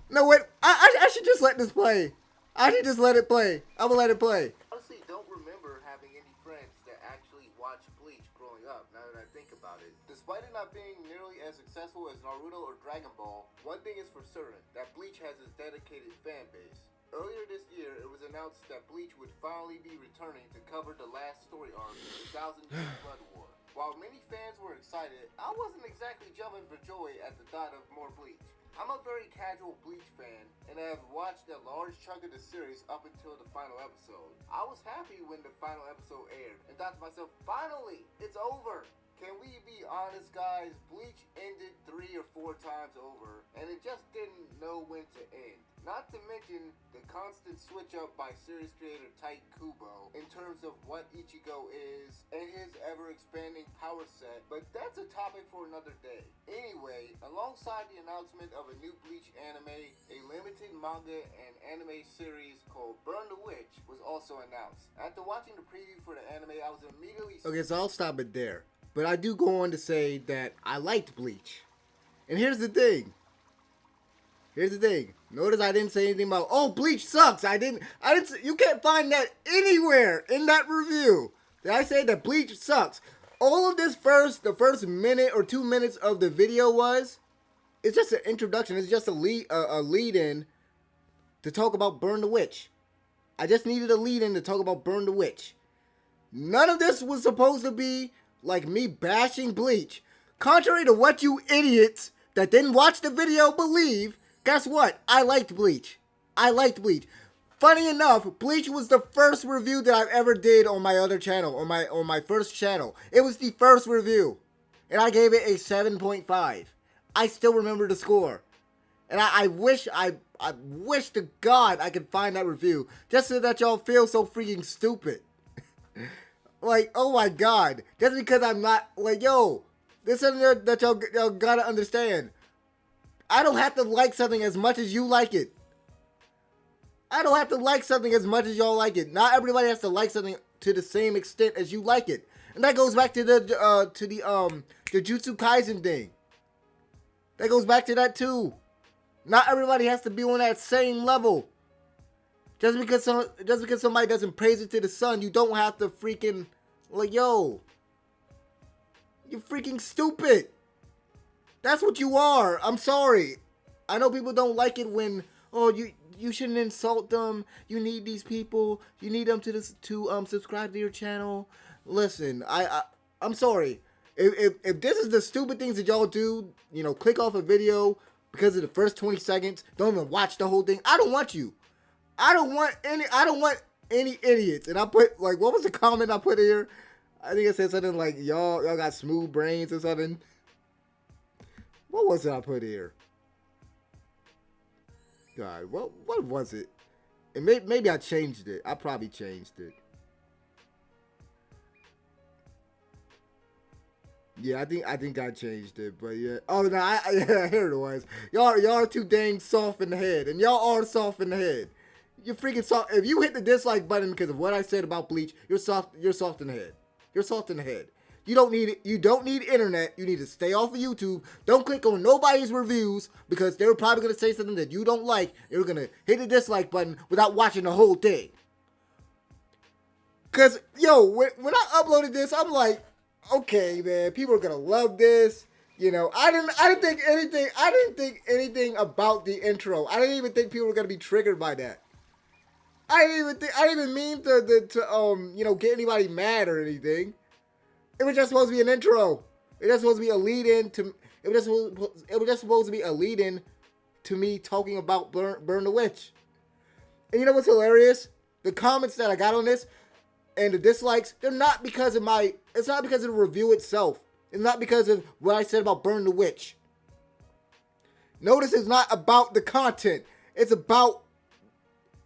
No, wait, I should just let this play. I should just let it play. I will let it play. Honestly, don't remember having any friends that actually watched Bleach growing up, now that I think about it. Despite it not being nearly as successful as Naruto or Dragon Ball, one thing is for certain, that Bleach has its dedicated fan base. Earlier this year, it was announced that Bleach would finally be returning to cover the last story arc in the Thousand Year Blood War. While many fans were excited, I wasn't exactly jumping for joy at the thought of more Bleach. I'm a very casual Bleach fan, and I have watched a large chunk of the series up until the final episode. I was happy when the final episode aired, and thought to myself, finally, it's over! Can we be honest, guys? Bleach ended 3 or 4 times over, and it just didn't know when to end. Not to mention the constant switch up by series creator Tite Kubo in terms of what Ichigo is and his ever-expanding power set, but that's a topic for another day. Anyway, alongside the announcement of a new Bleach anime, a limited manga and anime series called Burn the Witch was also announced. After watching the preview for the anime, I was immediately... Okay, so I'll stop it there. But I do go on to say that I liked Bleach. And here's the thing. Notice I didn't say anything about, oh, Bleach sucks. You can't find that anywhere in that review. Did I say that Bleach sucks? All of this the first minute or 2 minutes of the video it's just an introduction. It's just a lead in to talk about Burn the Witch. I just needed a lead in to talk about Burn the Witch. None of this was supposed to be like me bashing Bleach. Contrary to what you idiots that didn't watch the video believe, guess what? I liked Bleach. Funny enough, Bleach was the first review that I've ever did on my other channel, on my first channel. It was the first review. And I gave it a 7.5. I still remember the score. And I wish to God I could find that review just so that y'all feel so freaking stupid. Like, oh my God. Just because I'm not, like, yo, this is something that y'all gotta understand. I don't have to like something as much as you like it. I don't have to like something as much as y'all like it. Not everybody has to like something to the same extent as you like it. And that goes back to the Jujutsu Kaisen thing. That goes back to that too. Not everybody has to be on that same level. Just because somebody doesn't praise it to the sun, you don't have to freaking, like, yo, you're freaking stupid. That's what you are. I'm sorry. I know people don't like it when, oh, you shouldn't insult them. You need these people. You need them to subscribe to your channel. Listen, I'm sorry. If this is the stupid things that y'all do, click off a video because of the first 20 seconds, don't even watch the whole thing. I don't want you. I don't want any idiots. And I put, like, what was the comment I put here? I think it said something like, y'all got smooth brains or something. What was it I put here? God, what was it? And maybe I changed it. I probably changed it. Yeah, I think I changed it, but yeah. Oh no, yeah, here it was. Y'all are too dang soft in the head, and y'all are soft in the head. You're freaking soft. If you hit the dislike button because of what I said about Bleach, you're soft. You're soft in the head. You're soft in the head. You don't need it. You don't need internet. You need to stay off of YouTube. Don't click on nobody's reviews because they're probably gonna say something that you don't like. You're gonna hit the dislike button without watching the whole thing. Cause yo, when I uploaded this, I'm like, okay, man, people are gonna love this. I didn't think anything about the intro. I didn't even think people were gonna be triggered by that. I didn't even mean to get anybody mad or anything. It was just supposed to be an intro. It was just supposed to be a lead-in to. It was just supposed to be a lead-in to me talking about Burn the Witch. And you know what's hilarious? The comments that I got on this and the dislikes, they're not because of it's not because of the review itself. It's not because of what I said about Burn the Witch. Notice it's not about the content. It's about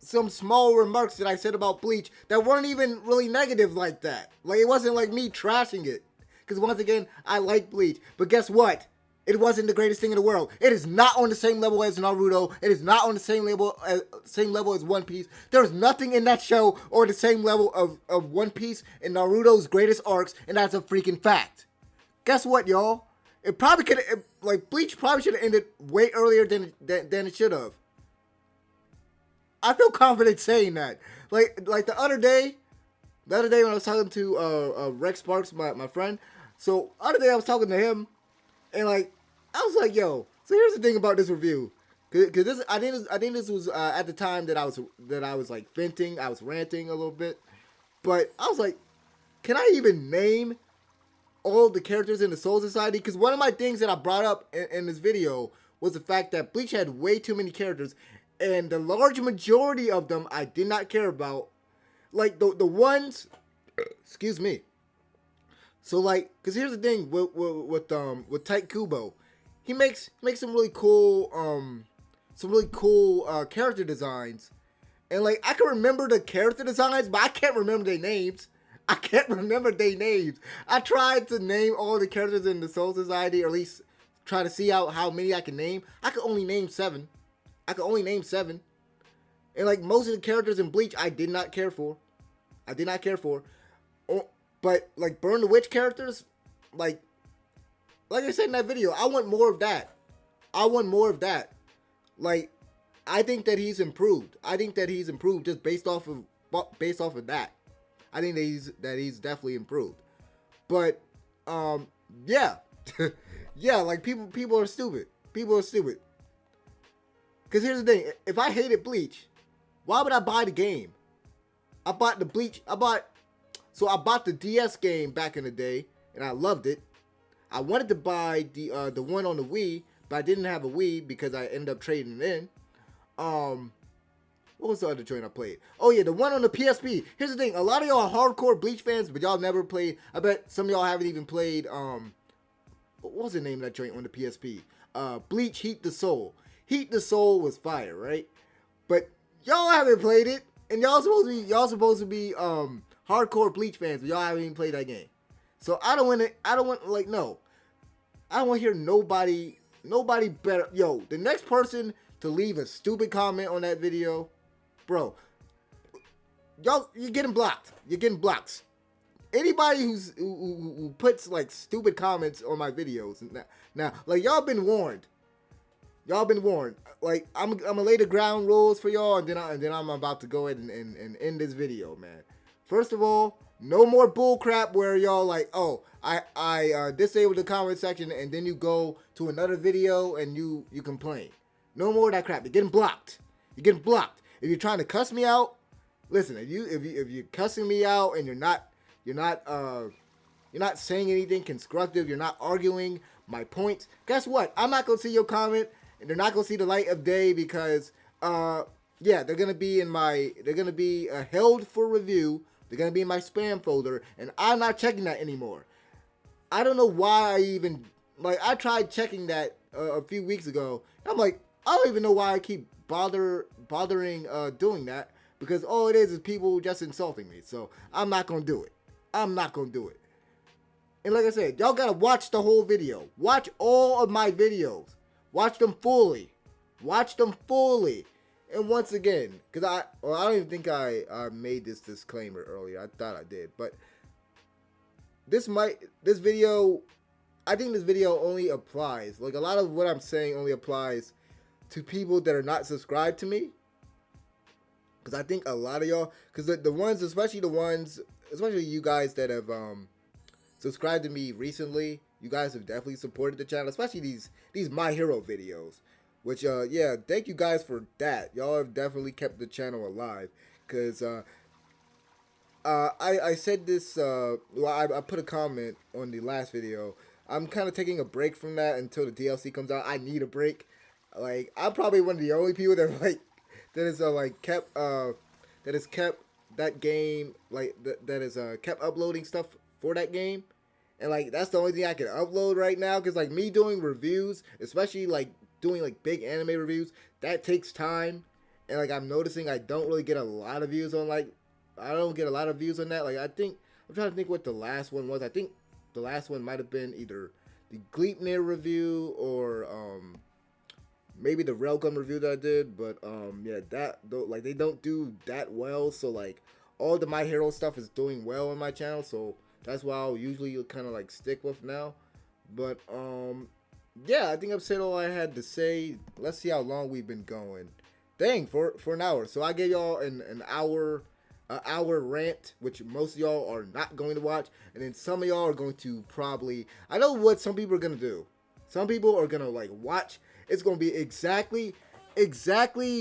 some small remarks that I said about Bleach that weren't even really negative like that. Like, it wasn't like me trashing it. Because once again, I like Bleach. But guess what? It wasn't the greatest thing in the world. It is not on the same level as Naruto. It is not on the same level as One Piece. There is nothing in that show or the same level of One Piece and Naruto's greatest arcs, and that's a freaking fact. Guess what, y'all? It probably could have, Bleach probably should have ended way earlier than it should have. I feel confident saying that. Like the other day when I was talking to Rex Sparks, my friend. So other day I was talking to him, and I was like, yo. So here's the thing about this review, because this I think this was at the time that I was like venting, I was ranting a little bit, but I was like, can I even name all the characters in the Soul Society? Because one of my things that I brought up in this video was the fact that Bleach had way too many characters. And the large majority of them I did not care about. Like, the ones... Excuse me. So, because here's the thing with Tite Kubo. He makes some really cool really cool character designs. And like I can remember the character designs, but I can't remember their names. I can't remember their names. I tried to name all the characters in the Soul Society, or at least try to see out how many I can name. I could only name 7. I could only name 7. And like most of the characters in Bleach, I did not care for. I did not care for. But like Burn the Witch characters, like I said in that video, I want more of that. I want more of that. Like, I think that he's improved. I think that he's improved just based off of that. I think that he's definitely improved. But yeah. Yeah, like people are stupid. People are stupid. Cause here's the thing, if I hated Bleach, why would I buy the game? I bought the DS game back in the day, and I loved it. I wanted to buy the one on the Wii, but I didn't have a Wii because I ended up trading it in. What was the other joint I played? Oh yeah, the one on the PSP. Here's the thing, a lot of y'all are hardcore Bleach fans, but y'all never played. I bet some of y'all haven't even played. What was the name of that joint on the PSP? Bleach Heat the Soul. Heat the Soul was fire, right? But y'all haven't played it, and y'all supposed to be hardcore Bleach fans, but y'all haven't even played that game. So I don't want I don't want to hear nobody better. Yo, the next person to leave a stupid comment on that video, bro, y'all, you're getting blocked. You're getting blocked. Anybody who puts like stupid comments on my videos now, like y'all been warned. Y'all been warned. Like I'm gonna lay the ground rules for y'all, and then I'm about to go ahead and end this video, man. First of all, no more bull crap where y'all like, oh, I disabled the comment section, and then you go to another video and you complain. No more of that crap. You're getting blocked. You're getting blocked. If you're trying to cuss me out, listen. If you're cussing me out and you're not saying anything constructive, you're not arguing my points, guess what? I'm not gonna see your comment, and they're not gonna see the light of day because yeah, they're gonna be held for review. They're gonna be in my spam folder, and I'm not checking that anymore. I don't know why I tried checking that a few weeks ago. I'm like, I don't even know why I keep bothering doing that, because all it is people just insulting me. So I'm not gonna do it. I'm not gonna do it. And like I said, y'all gotta watch the whole video. Watch all of my videos. Watch them fully. Watch them fully. And once again, because I don't even think I made this disclaimer earlier. I thought I did, but I think this video only applies, like a lot of what I'm saying only applies to people that are not subscribed to me. Because I think a lot of y'all, because the ones, especially you guys that have subscribed to me recently, you guys have definitely supported the channel, especially these My Hero videos. Which, yeah, thank you guys for that. Y'all have definitely kept the channel alive. Because, I said this, I put a comment on the last video. I'm kind of taking a break from that until the DLC comes out. I need a break. Like, I'm probably one of the only people that, like, that has kept that game, like, that has kept uploading stuff for that game. And, like, that's the only thing I can upload right now. Because, like, me doing reviews, especially, like, doing like big anime reviews, that takes time, and like I'm noticing I don't really get a lot of views on that. Like I'm trying to think what the last one was. I think the last one might have been either the Gleipnir review or maybe the Railgun review that I did. But yeah, like they don't do that well. So like all the My Hero stuff is doing well on my channel, so that's why I'll usually kind of like stick with now. But yeah, I think I've said all I had to say. Let's see how long we've been going. Dang, for an hour. So I gave y'all an hour rant, which most of y'all are not going to watch, and then some of y'all are going to probably. I know what some people are gonna do. Some people are gonna like watch. It's gonna be exactly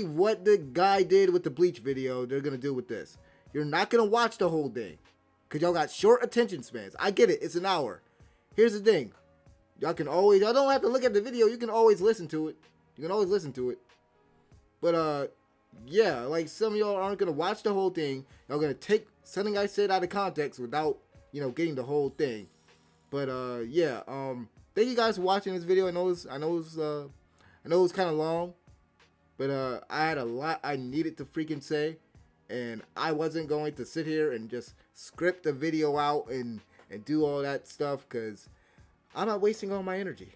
what the guy did with the Bleach video. They're gonna do with this. You're not gonna watch the whole thing, cause y'all got short attention spans. I get it. It's an hour. Here's the thing. Y'all don't have to look at the video. You can always listen to it. But, yeah, like some of y'all aren't going to watch the whole thing. Y'all going to take something I said out of context without, getting the whole thing. But, yeah, thank you guys for watching this video. I know it's kind of long. But I had a lot I needed to freaking say, and I wasn't going to sit here and just script the video out and do all that stuff because I'm not wasting all my energy.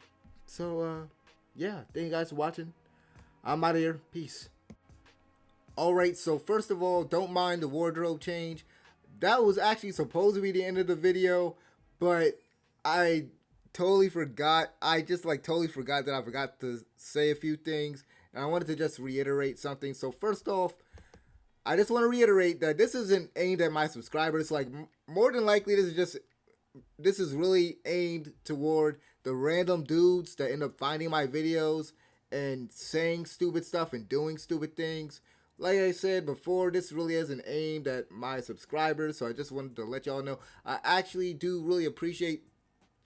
So yeah, thank you guys for watching. I'm out of here. Peace. Alright, so first of all, don't mind the wardrobe change. That was actually supposed to be the end of the video, but I totally forgot. I just totally forgot that I forgot to say a few things, and I wanted to just reiterate something. So first off, I just want to reiterate that this isn't aimed at my subscribers. Like, more than likely, this is really aimed toward the random dudes that end up finding my videos and saying stupid stuff and doing stupid things. Like I said before, this really isn't aimed at my subscribers, so I just wanted to let y'all know I actually do really appreciate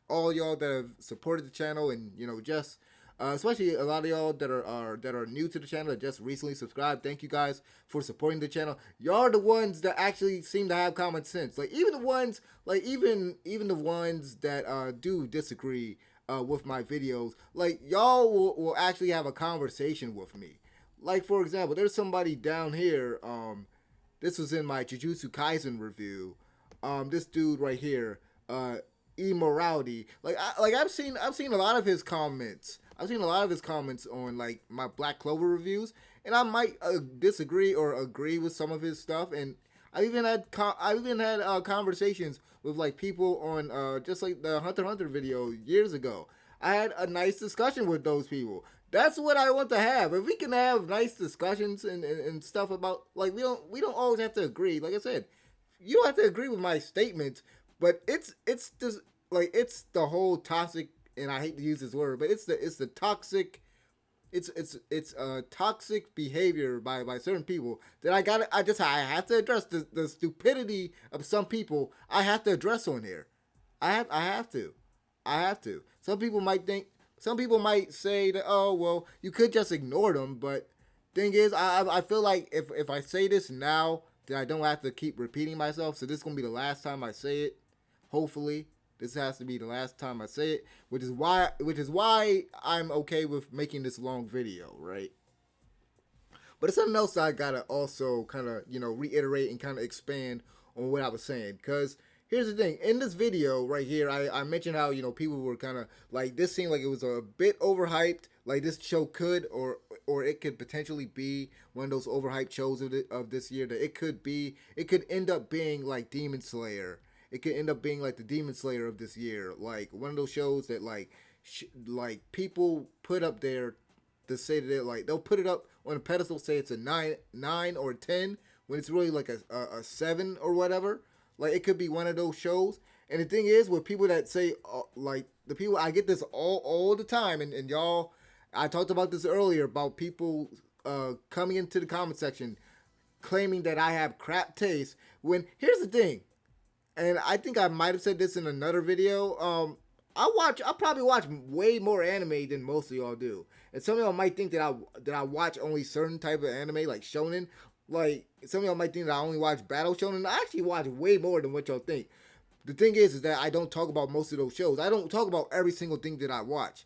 all y'all that have supported the channel, and just especially a lot of y'all that are new to the channel that just recently subscribed. Thank you guys for supporting the channel. Y'all are the ones that actually seem to have common sense. Like, even the ones even the ones that do disagree with my videos, like, y'all will actually have a conversation with me. Like, for example, there's somebody down here, this was in my Jujutsu Kaisen review, this dude right here, Immorality. I've seen a lot of his comments. I've seen a lot of his comments on, like, my Black Clover reviews, and I might disagree or agree with some of his stuff, and I even had conversations with, like, people on just like the Hunter x Hunter video years ago. I had a nice discussion with those people. That's what I want to have. If we can have nice discussions and stuff about, like, we don't always have to agree. Like I said, you don't have to agree with my statements, but it's just like, it's the whole toxic, and I hate to use this word, but it's the toxic, it's toxic behavior by certain people that I have to address the stupidity of some people. I have to address on here. I have to. Some people might say that, oh, well, you could just ignore them, but thing is, I feel like if I say this now, then I don't have to keep repeating myself. So this is gonna be the last time I say it. Hopefully, this has to be the last time I say it, which is why I'm okay with making this long video, right? But it's something else I gotta also kind of reiterate and kind of expand on what I was saying, because here's the thing. In this video right here, I mentioned how, people were kind of like, this seemed like it was a bit overhyped. Like, this show could, or it could potentially be one of those overhyped shows of this year, that it could end up being like Demon Slayer. It could end up being like the Demon Slayer of this year. Like, one of those shows that, like, people put up there to say that they'll put it up on a pedestal, say it's a 9 or a 10, when it's really like a 7 or whatever. Like, it could be one of those shows. And the thing is, with people that say, like, the people, I get this all the time, and y'all, I talked about this earlier, about people coming into the comment section claiming that I have crap taste, when, here's the thing, and I think I might have said this in another video, I probably watch way more anime than most of y'all do. And some of y'all might think that I watch only certain type of anime, like shonen. Like, some of y'all might think that I only watch battle shonen. I actually watch way more than what y'all think. The thing is that I don't talk about most of those shows. I don't talk about every single thing that I watch,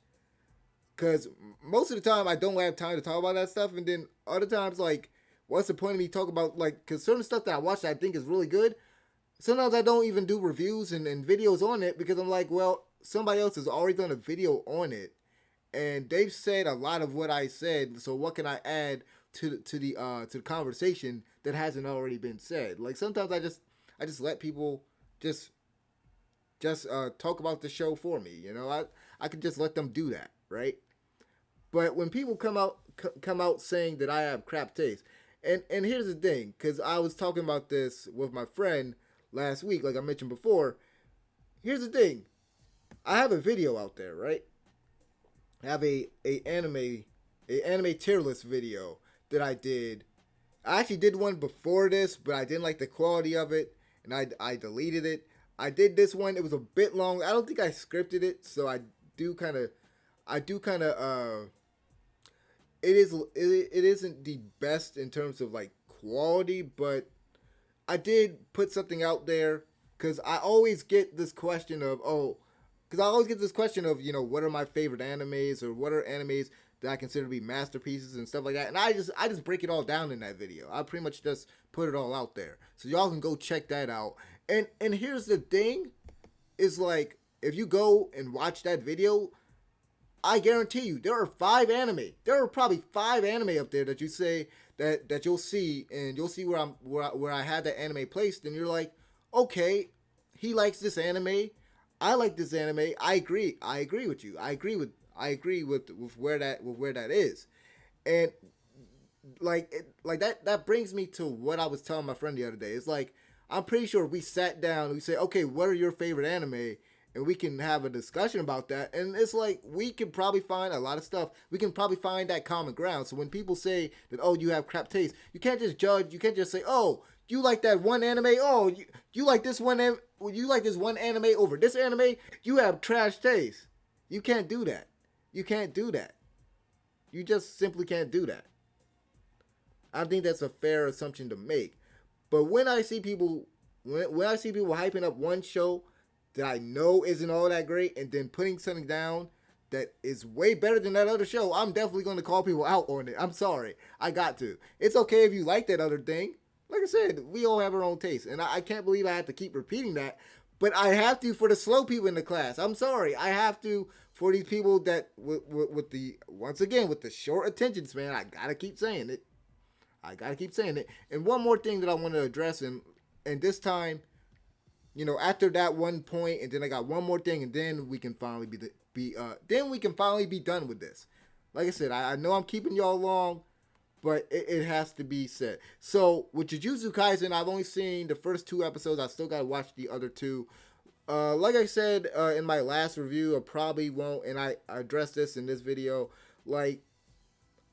because most of the time I don't have time to talk about that stuff. And then other times, like, what's the point of me talking about, like, because certain stuff that I watch that I think is really good, sometimes I don't even do reviews and videos on it, because I'm like, well, somebody else has already done a video on it, and they've said a lot of what I said, so what can I add to the conversation that hasn't already been said? Like, sometimes I just let people just talk about the show for me. I could just let them do that, right? But when people come out saying that I have crap taste, and here's the thing, because I was talking about this with my friend last week, like I mentioned before. Here's the thing, I have a video out there, right? I have a anime tier list video that I did. I actually did one before this, but I didn't like the quality of it, and I deleted it. I did this one. It was a bit long. I don't think I scripted it, so it isn't the best in terms of, like, quality, but I did put something out there, because I always get this question of, what are my favorite animes, or what are animes that I consider to be masterpieces and stuff like that. And I just break it all down in that video. I pretty much just put it all out there. So y'all can go check that out. And here's the thing, is like, if you go and watch that video, I guarantee you there are 5 anime. There are probably 5 anime up there that you say that you'll see, and you'll see where I had that anime placed, and you're like, okay, he likes this anime. I like this anime. I agree with you. I agree with where that is. And like that brings me to what I was telling my friend the other day. It's like, I'm pretty sure we sat down and we say, okay, what are your favorite anime? And we can have a discussion about that. And it's like, we can probably find a lot of stuff. We can probably find that common ground. So when people say that, oh, you have crap taste, you can't just judge. You can't just say, oh, you like that one anime. Oh, you like this one. You like this one anime over this anime. You have trash taste. You can't do that. You can't do that. You just simply can't do that. I think that's a fair assumption to make. But when I see people, when I see people hyping up one show that I know isn't all that great, and then putting something down that is way better than that other show, I'm definitely going to call people out on it. I'm sorry. I got to. It's okay if you like that other thing. Like I said, we all have our own taste. And I can't believe I have to keep repeating that. But I have to for the slow people in the class. I'm sorry. I have to for these people that, with the, once again, with the short attention span, I got to keep saying it. And one more thing that I want to address, and this time, you know, after that one point, and then I got one more thing, and then we can finally be done with this. Like I said, I know I'm keeping y'all long, but it has to be said. So with Jujutsu Kaisen, I've only seen the first 2 episodes. I still gotta watch the other 2. Like I said in my last review, I probably won't, and I addressed this in this video. Like,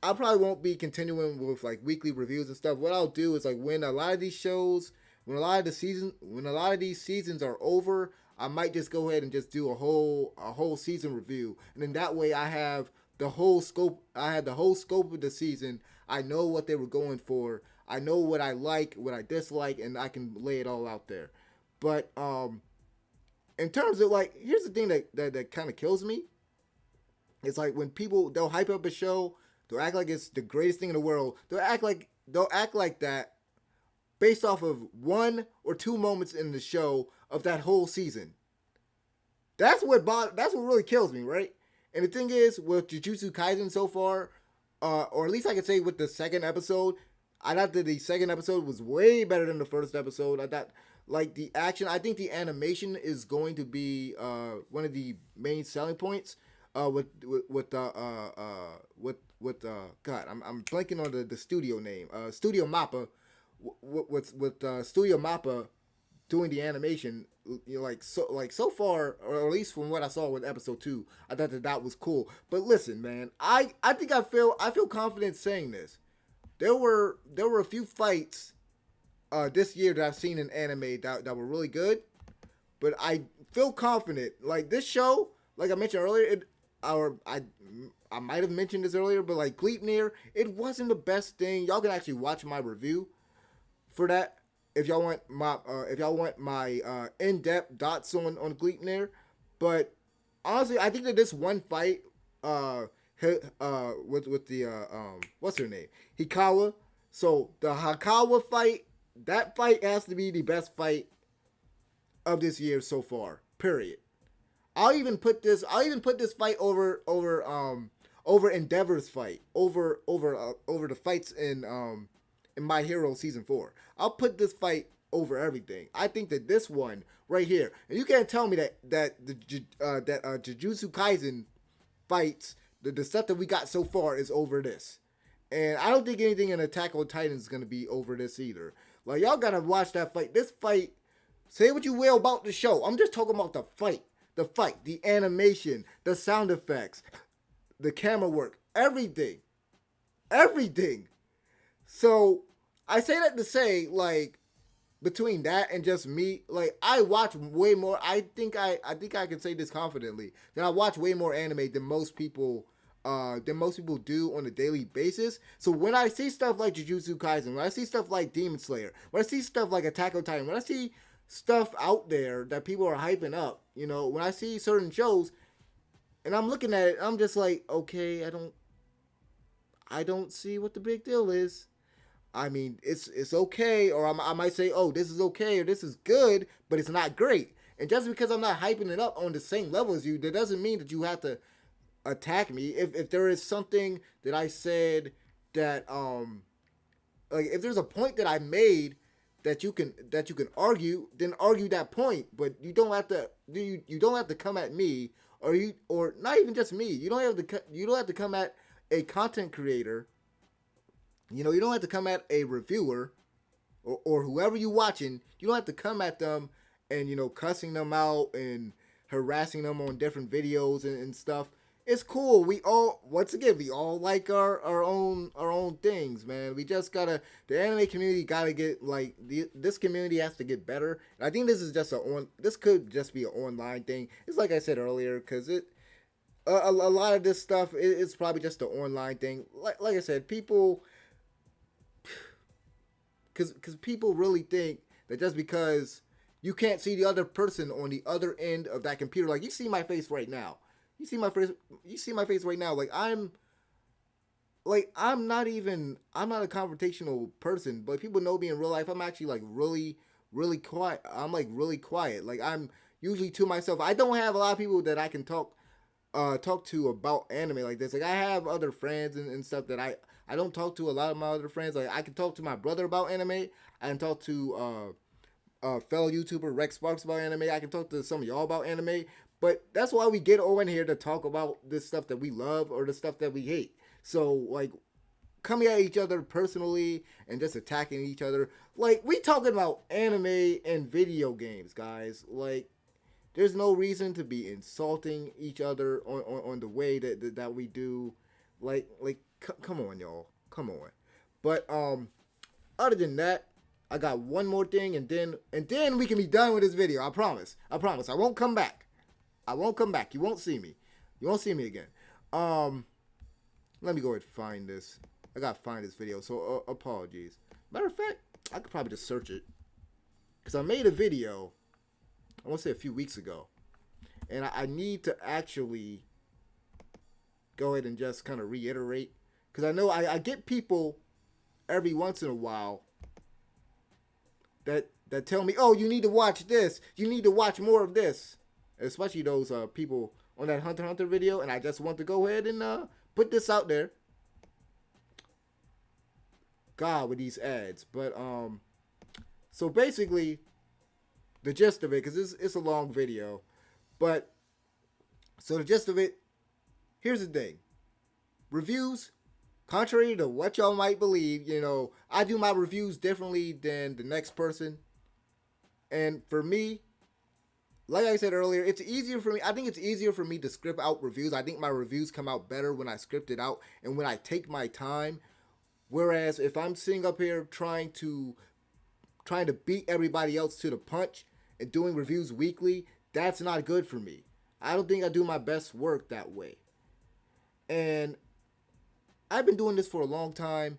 I probably won't be continuing with like weekly reviews and stuff. What I'll do is, like, when a lot of these seasons are over, I might just go ahead and just do a whole season review, and then that way I have the whole scope. I had the whole scope of the season. I know what they were going for. I know what I like, what I dislike, and I can lay it all out there. But in terms of, like, here's the thing that kind of kills me. It's like when people, they'll hype up a show, they'll act like it's the greatest thing in the world. They'll act like that based off of 1 or 2 moments in the show of that whole season. That's what really kills me, right? And the thing is, with Jujutsu Kaisen so far, or at least I could say with the second episode, I thought that the second episode was way better than the first episode. I thought, like, the action, I think the animation is going to be one of the main selling points. God, I'm blanking on the studio name. Studio Mappa, with Studio Mappa doing the animation, you know, so far, or at least from what I saw with episode 2, I thought that was cool. But listen, man, I think I feel confident saying this. There were a few fights this year that I've seen in anime that were really good, but I feel confident. Like, this show, like I mentioned earlier, I might have mentioned this earlier, but like Gleipnir, it wasn't the best thing. Y'all can actually watch my review for that if y'all want my in-depth thoughts on Gleipnir. But honestly, I think that this one fight with the what's her name, Hikawa. So the Hikawa fight, that fight has to be the best fight of this year so far. Period. I'll even put this fight over Endeavor's fight, over the fights in My Hero Season 4. I'll put this fight over everything. I think that this one right here, and you can't tell me that Jujutsu Kaisen fights, the stuff that we got so far, is over this. And I don't think anything in Attack on Titan is going to be over this either. Like, y'all gotta watch that fight. This fight, say what you will about the show, I'm just talking about the fight. The fight, the animation, the sound effects, the camera work, everything. So I say that to say, like, between that and just me, like, I watch way more. I think I can say this confidently, that I watch way more anime than most people do on a daily basis. So when I see stuff like Jujutsu Kaisen, when I see stuff like Demon Slayer, when I see stuff like Attack on Titan, when I see stuff out there that people are hyping up, you know, when I see certain shows and I'm looking at it, I'm just like, okay, I don't I don't see what the big deal is. I mean, it's okay, or I might say, oh, this is okay, or this is good, but it's not great. And just because I'm not hyping it up on the same level as you, that doesn't mean that you have to attack me. If there is something that I said that like if there's a point that I made that you can argue, then argue that point. But you don't have to come at me, or not even just me. You don't have to come at a content creator. You don't have to come at a reviewer or whoever you watching. You don't have to come at them and cussing them out and harassing them on different videos and stuff. It's cool. We all like our own things, man. We just gotta the anime community gotta get this community has to get better. And I think this could just be an online thing. It's like I said earlier, because a lot of this stuff it's probably just an online thing. Like I said, because people really think that just because you can't see the other person on the other end of that computer, like you see my face right now. You see my face. You see my face right now. I'm not a confrontational person, but people know me in real life. I'm actually really, really quiet. I'm really quiet. Like I'm usually to myself. I don't have a lot of people that I can talk to about anime like this. Like I have other friends and stuff that I don't talk to a lot of my other friends. Like I can talk to my brother about anime. I can talk to fellow YouTuber Rex Sparks about anime. I can talk to some of y'all about anime. But that's why we get on here to talk about this stuff that we love or the stuff that we hate. So like coming at each other personally and just attacking each other, like we talking about anime and video games, guys. Like there's no reason to be insulting each other on the way that we do. Come on, y'all, come on. But other than that, I got one more thing, and then we can be done with this video. I promise. I won't come back. You won't see me. You won't see me again. Let me go ahead and find this. I gotta find this video. So apologies. Matter of fact, I could probably just search it, because I made a video, I want to say a few weeks ago, and I need to actually go ahead and just kind of reiterate, because I know I get people every once in a while that tell me, oh, you need to watch this, you need to watch more of this, especially those people on that Hunter x Hunter video, and I just want to go ahead and put this out there. God, with these ads. But so basically the gist of it, because it's a long video, but so the gist of it, here's the thing. Reviews, contrary to what y'all might believe, I do my reviews differently than the next person. And for me, like I said earlier, it's easier for me. I think it's easier for me to script out reviews. I think my reviews come out better when I script it out and when I take my time. Whereas if I'm sitting up here trying to beat everybody else to the punch and doing reviews weekly, that's not good for me. I don't think I do my best work that way. And I've been doing this for a long time.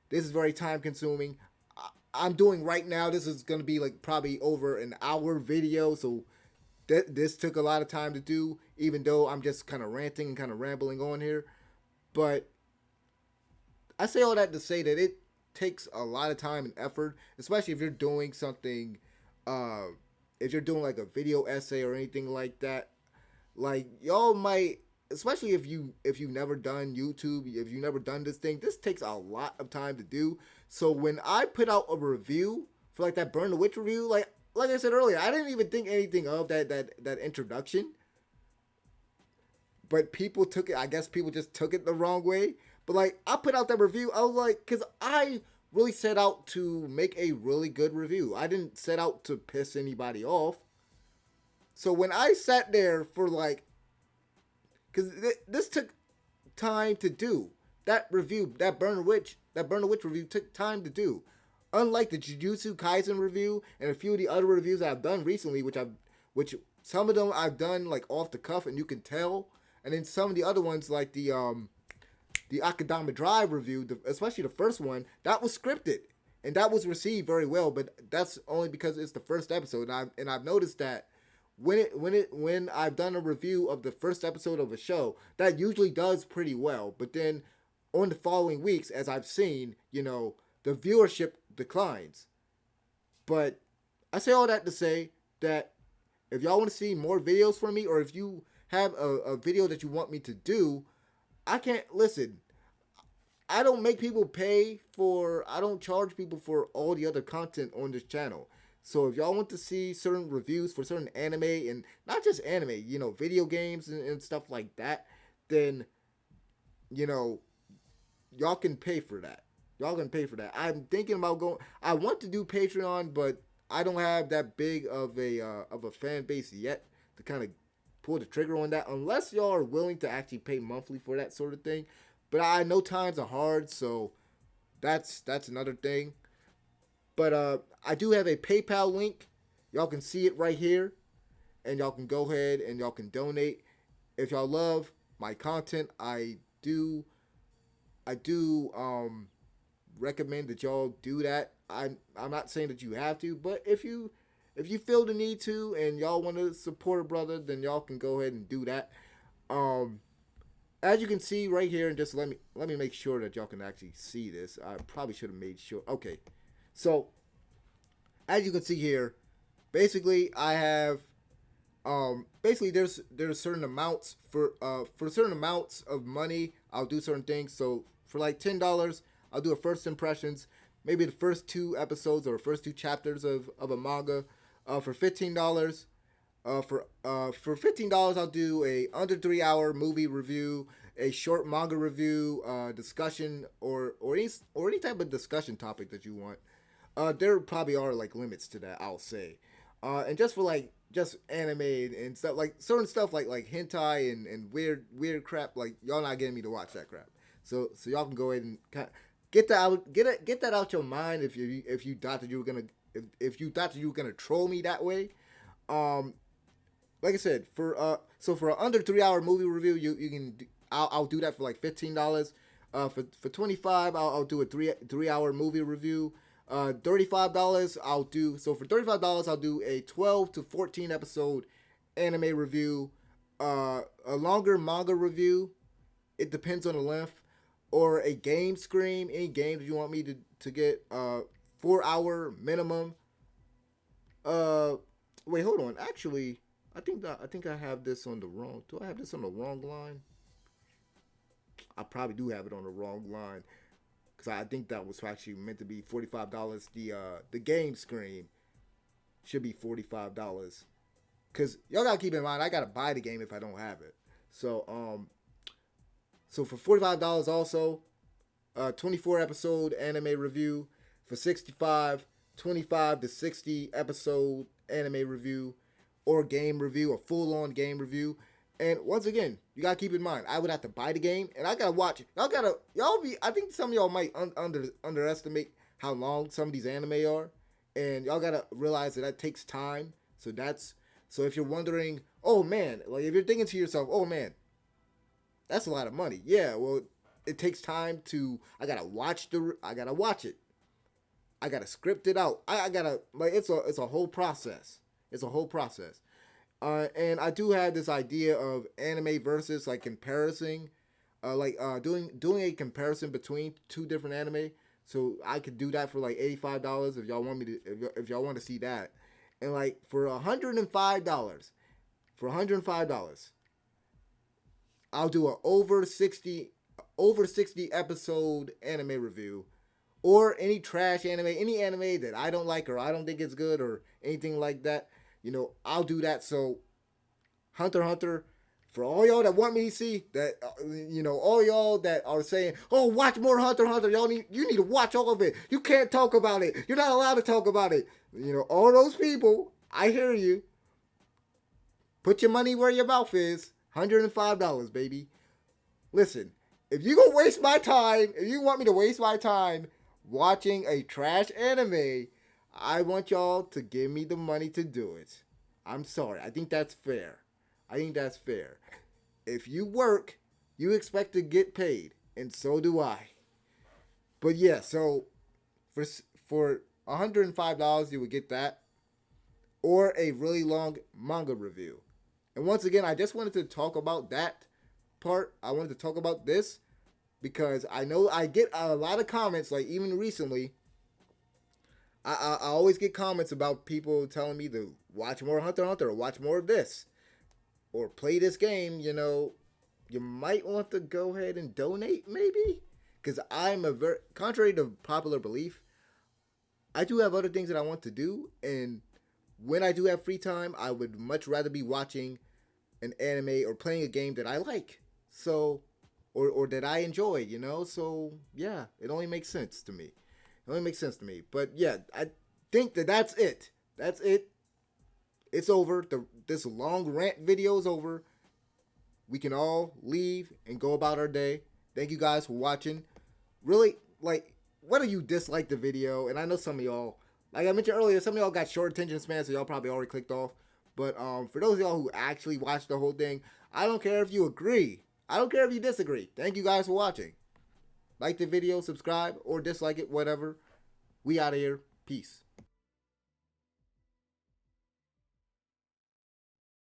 This is very time consuming. I'm doing right now, this is going to be like probably over an hour video, so this took a lot of time to do, even though I'm just kind of ranting and kind of rambling on here. But I say all that to say that it takes a lot of time and effort, especially if you're doing something, if you're doing like a video essay or anything like that. Like y'all might, especially if you've never done YouTube, if you've never done this thing, this takes a lot of time to do. So when I put out a review for like that Burn the Witch review, like I said earlier, I didn't even think anything of that introduction. But people took it, I guess people just took it the wrong way. But like I put out that review, I was like, because I really set out to make a really good review. I didn't set out to piss anybody off. So when I sat there for like, because this took time to do. That review, that Burn the Witch review took time to do. Unlike the Jujutsu Kaisen review and a few of the other reviews that I've done recently, which some of them I've done like off the cuff and you can tell, and then some of the other ones like the Akudama Drive review, especially the first one, that was scripted and that was received very well. But that's only because it's the first episode, and I've noticed that when I've done a review of the first episode of a show, that usually does pretty well. But then on the following weeks, as I've seen, the viewership declines. But I say all that to say that if y'all want to see more videos from me, or if you have a video that you want me to do, I can't listen. I don't make people pay for, I don't charge people for all the other content on this channel. So if y'all want to see certain reviews for certain anime, and not just anime, video games and stuff like that, then, you know, y'all can pay for that. Y'all can pay for that. I'm thinking about going, I want to do Patreon, but I don't have that big of a fan base yet to kind of pull the trigger on that, unless y'all are willing to actually pay monthly for that sort of thing. But I know times are hard, so that's another thing. But I do have a PayPal link. Y'all can see it right here, and y'all can go ahead and y'all can donate. If y'all love my content, I do recommend that y'all do that. I'm not saying that you have to, but if you feel the need to and y'all want to support a brother, then y'all can go ahead and do that. As you can see right here, and just let me make sure that y'all can actually see this. I probably should have made sure. Okay, so as you can see here, basically I have basically there's certain amounts for certain amounts of money I'll do certain things. So for like $10, I'll do a first impressions, maybe the first 2 episodes or first 2 chapters of a manga. For $15. For $15, I'll do a under 3-hour movie review, a short manga review, discussion, or any type of discussion topic that you want. There probably are like limits to that, I'll say. And just for like just anime and stuff, like certain stuff like hentai and weird crap, like y'all not getting me to watch that crap. So y'all can go ahead and get that out your mind if you thought that you were gonna if you thought that you were gonna troll me that way. Like I said, for an under 3-hour movie review, you can I'll do that for like $15. For $25, I'll do a 3-hour movie review. $35 I'll do, so for $35 I'll do a 12 to 14 episode anime review, a longer manga review, it depends on the length, or a game scream, any game that you want me to get, 4-hour minimum. Wait, hold on, actually I think I have this on the wrong, do I have this on the wrong line? I probably do have it on the wrong line, because I think that was actually meant to be $45. The game screen should be $45. Because y'all gotta keep in mind, I gotta buy the game if I don't have it. So for $45 also, 24 episode anime review. For $65, 25 to 60 episode anime review, or game review, a full on game review. And once again, you gotta keep in mind, I would have to buy the game, and I gotta watch it. I think some of y'all might underestimate how long some of these anime are, and y'all gotta realize that takes time. So if you're wondering, oh man, like if you're thinking to yourself, oh man, that's a lot of money. Yeah, well, it takes time I gotta watch it. I gotta script it out. I gotta, like, it's a whole process. It's a whole process. And I do have this idea of anime versus like comparison, doing a comparison between 2 different anime. So I could do that for like $85 if y'all want me to, if y'all want to see that. And like for $105, I'll do a over 60 episode anime review, or any trash anime, any anime that I don't like or I don't think it's good or anything like that. I'll do that. So Hunter x Hunter, for all y'all that want me to see that, all y'all that are saying, oh, watch more Hunter x Hunter, you need to watch all of it. You can't talk about it. You're not allowed to talk about it. All those people, I hear you. Put your money where your mouth is. $105, baby. Listen, if you gonna waste my time, if you want me to waste my time watching a trash anime, I want y'all to give me the money to do it. I'm sorry. I think that's fair. If you work, you expect to get paid, and so do I. But yeah, so for $105, you would get that, or a really long manga review. And once again, I just wanted to talk about that part. I wanted to talk about this because I know I get a lot of comments, like even recently. I always get comments about people telling me to watch more Hunter x Hunter or watch more of this or play this game. You might want to go ahead and donate, maybe, because I'm a very contrary to popular belief. I do have other things that I want to do, and when I do have free time, I would much rather be watching an anime or playing a game that I like. So, or that I enjoy. So yeah, it only makes sense to me. It only makes sense to me. But yeah, I think that's it. That's it. It's over. This long rant video is over. We can all leave and go about our day. Thank you guys for watching. Really, like, whether you dislike the video, and I know some of y'all, like I mentioned earlier, some of y'all got short attention span, so y'all probably already clicked off. But for those of y'all who actually watched the whole thing, I don't care if you agree. I don't care if you disagree. Thank you guys for watching. Like the video, subscribe, or dislike it, whatever. We out of here. Peace.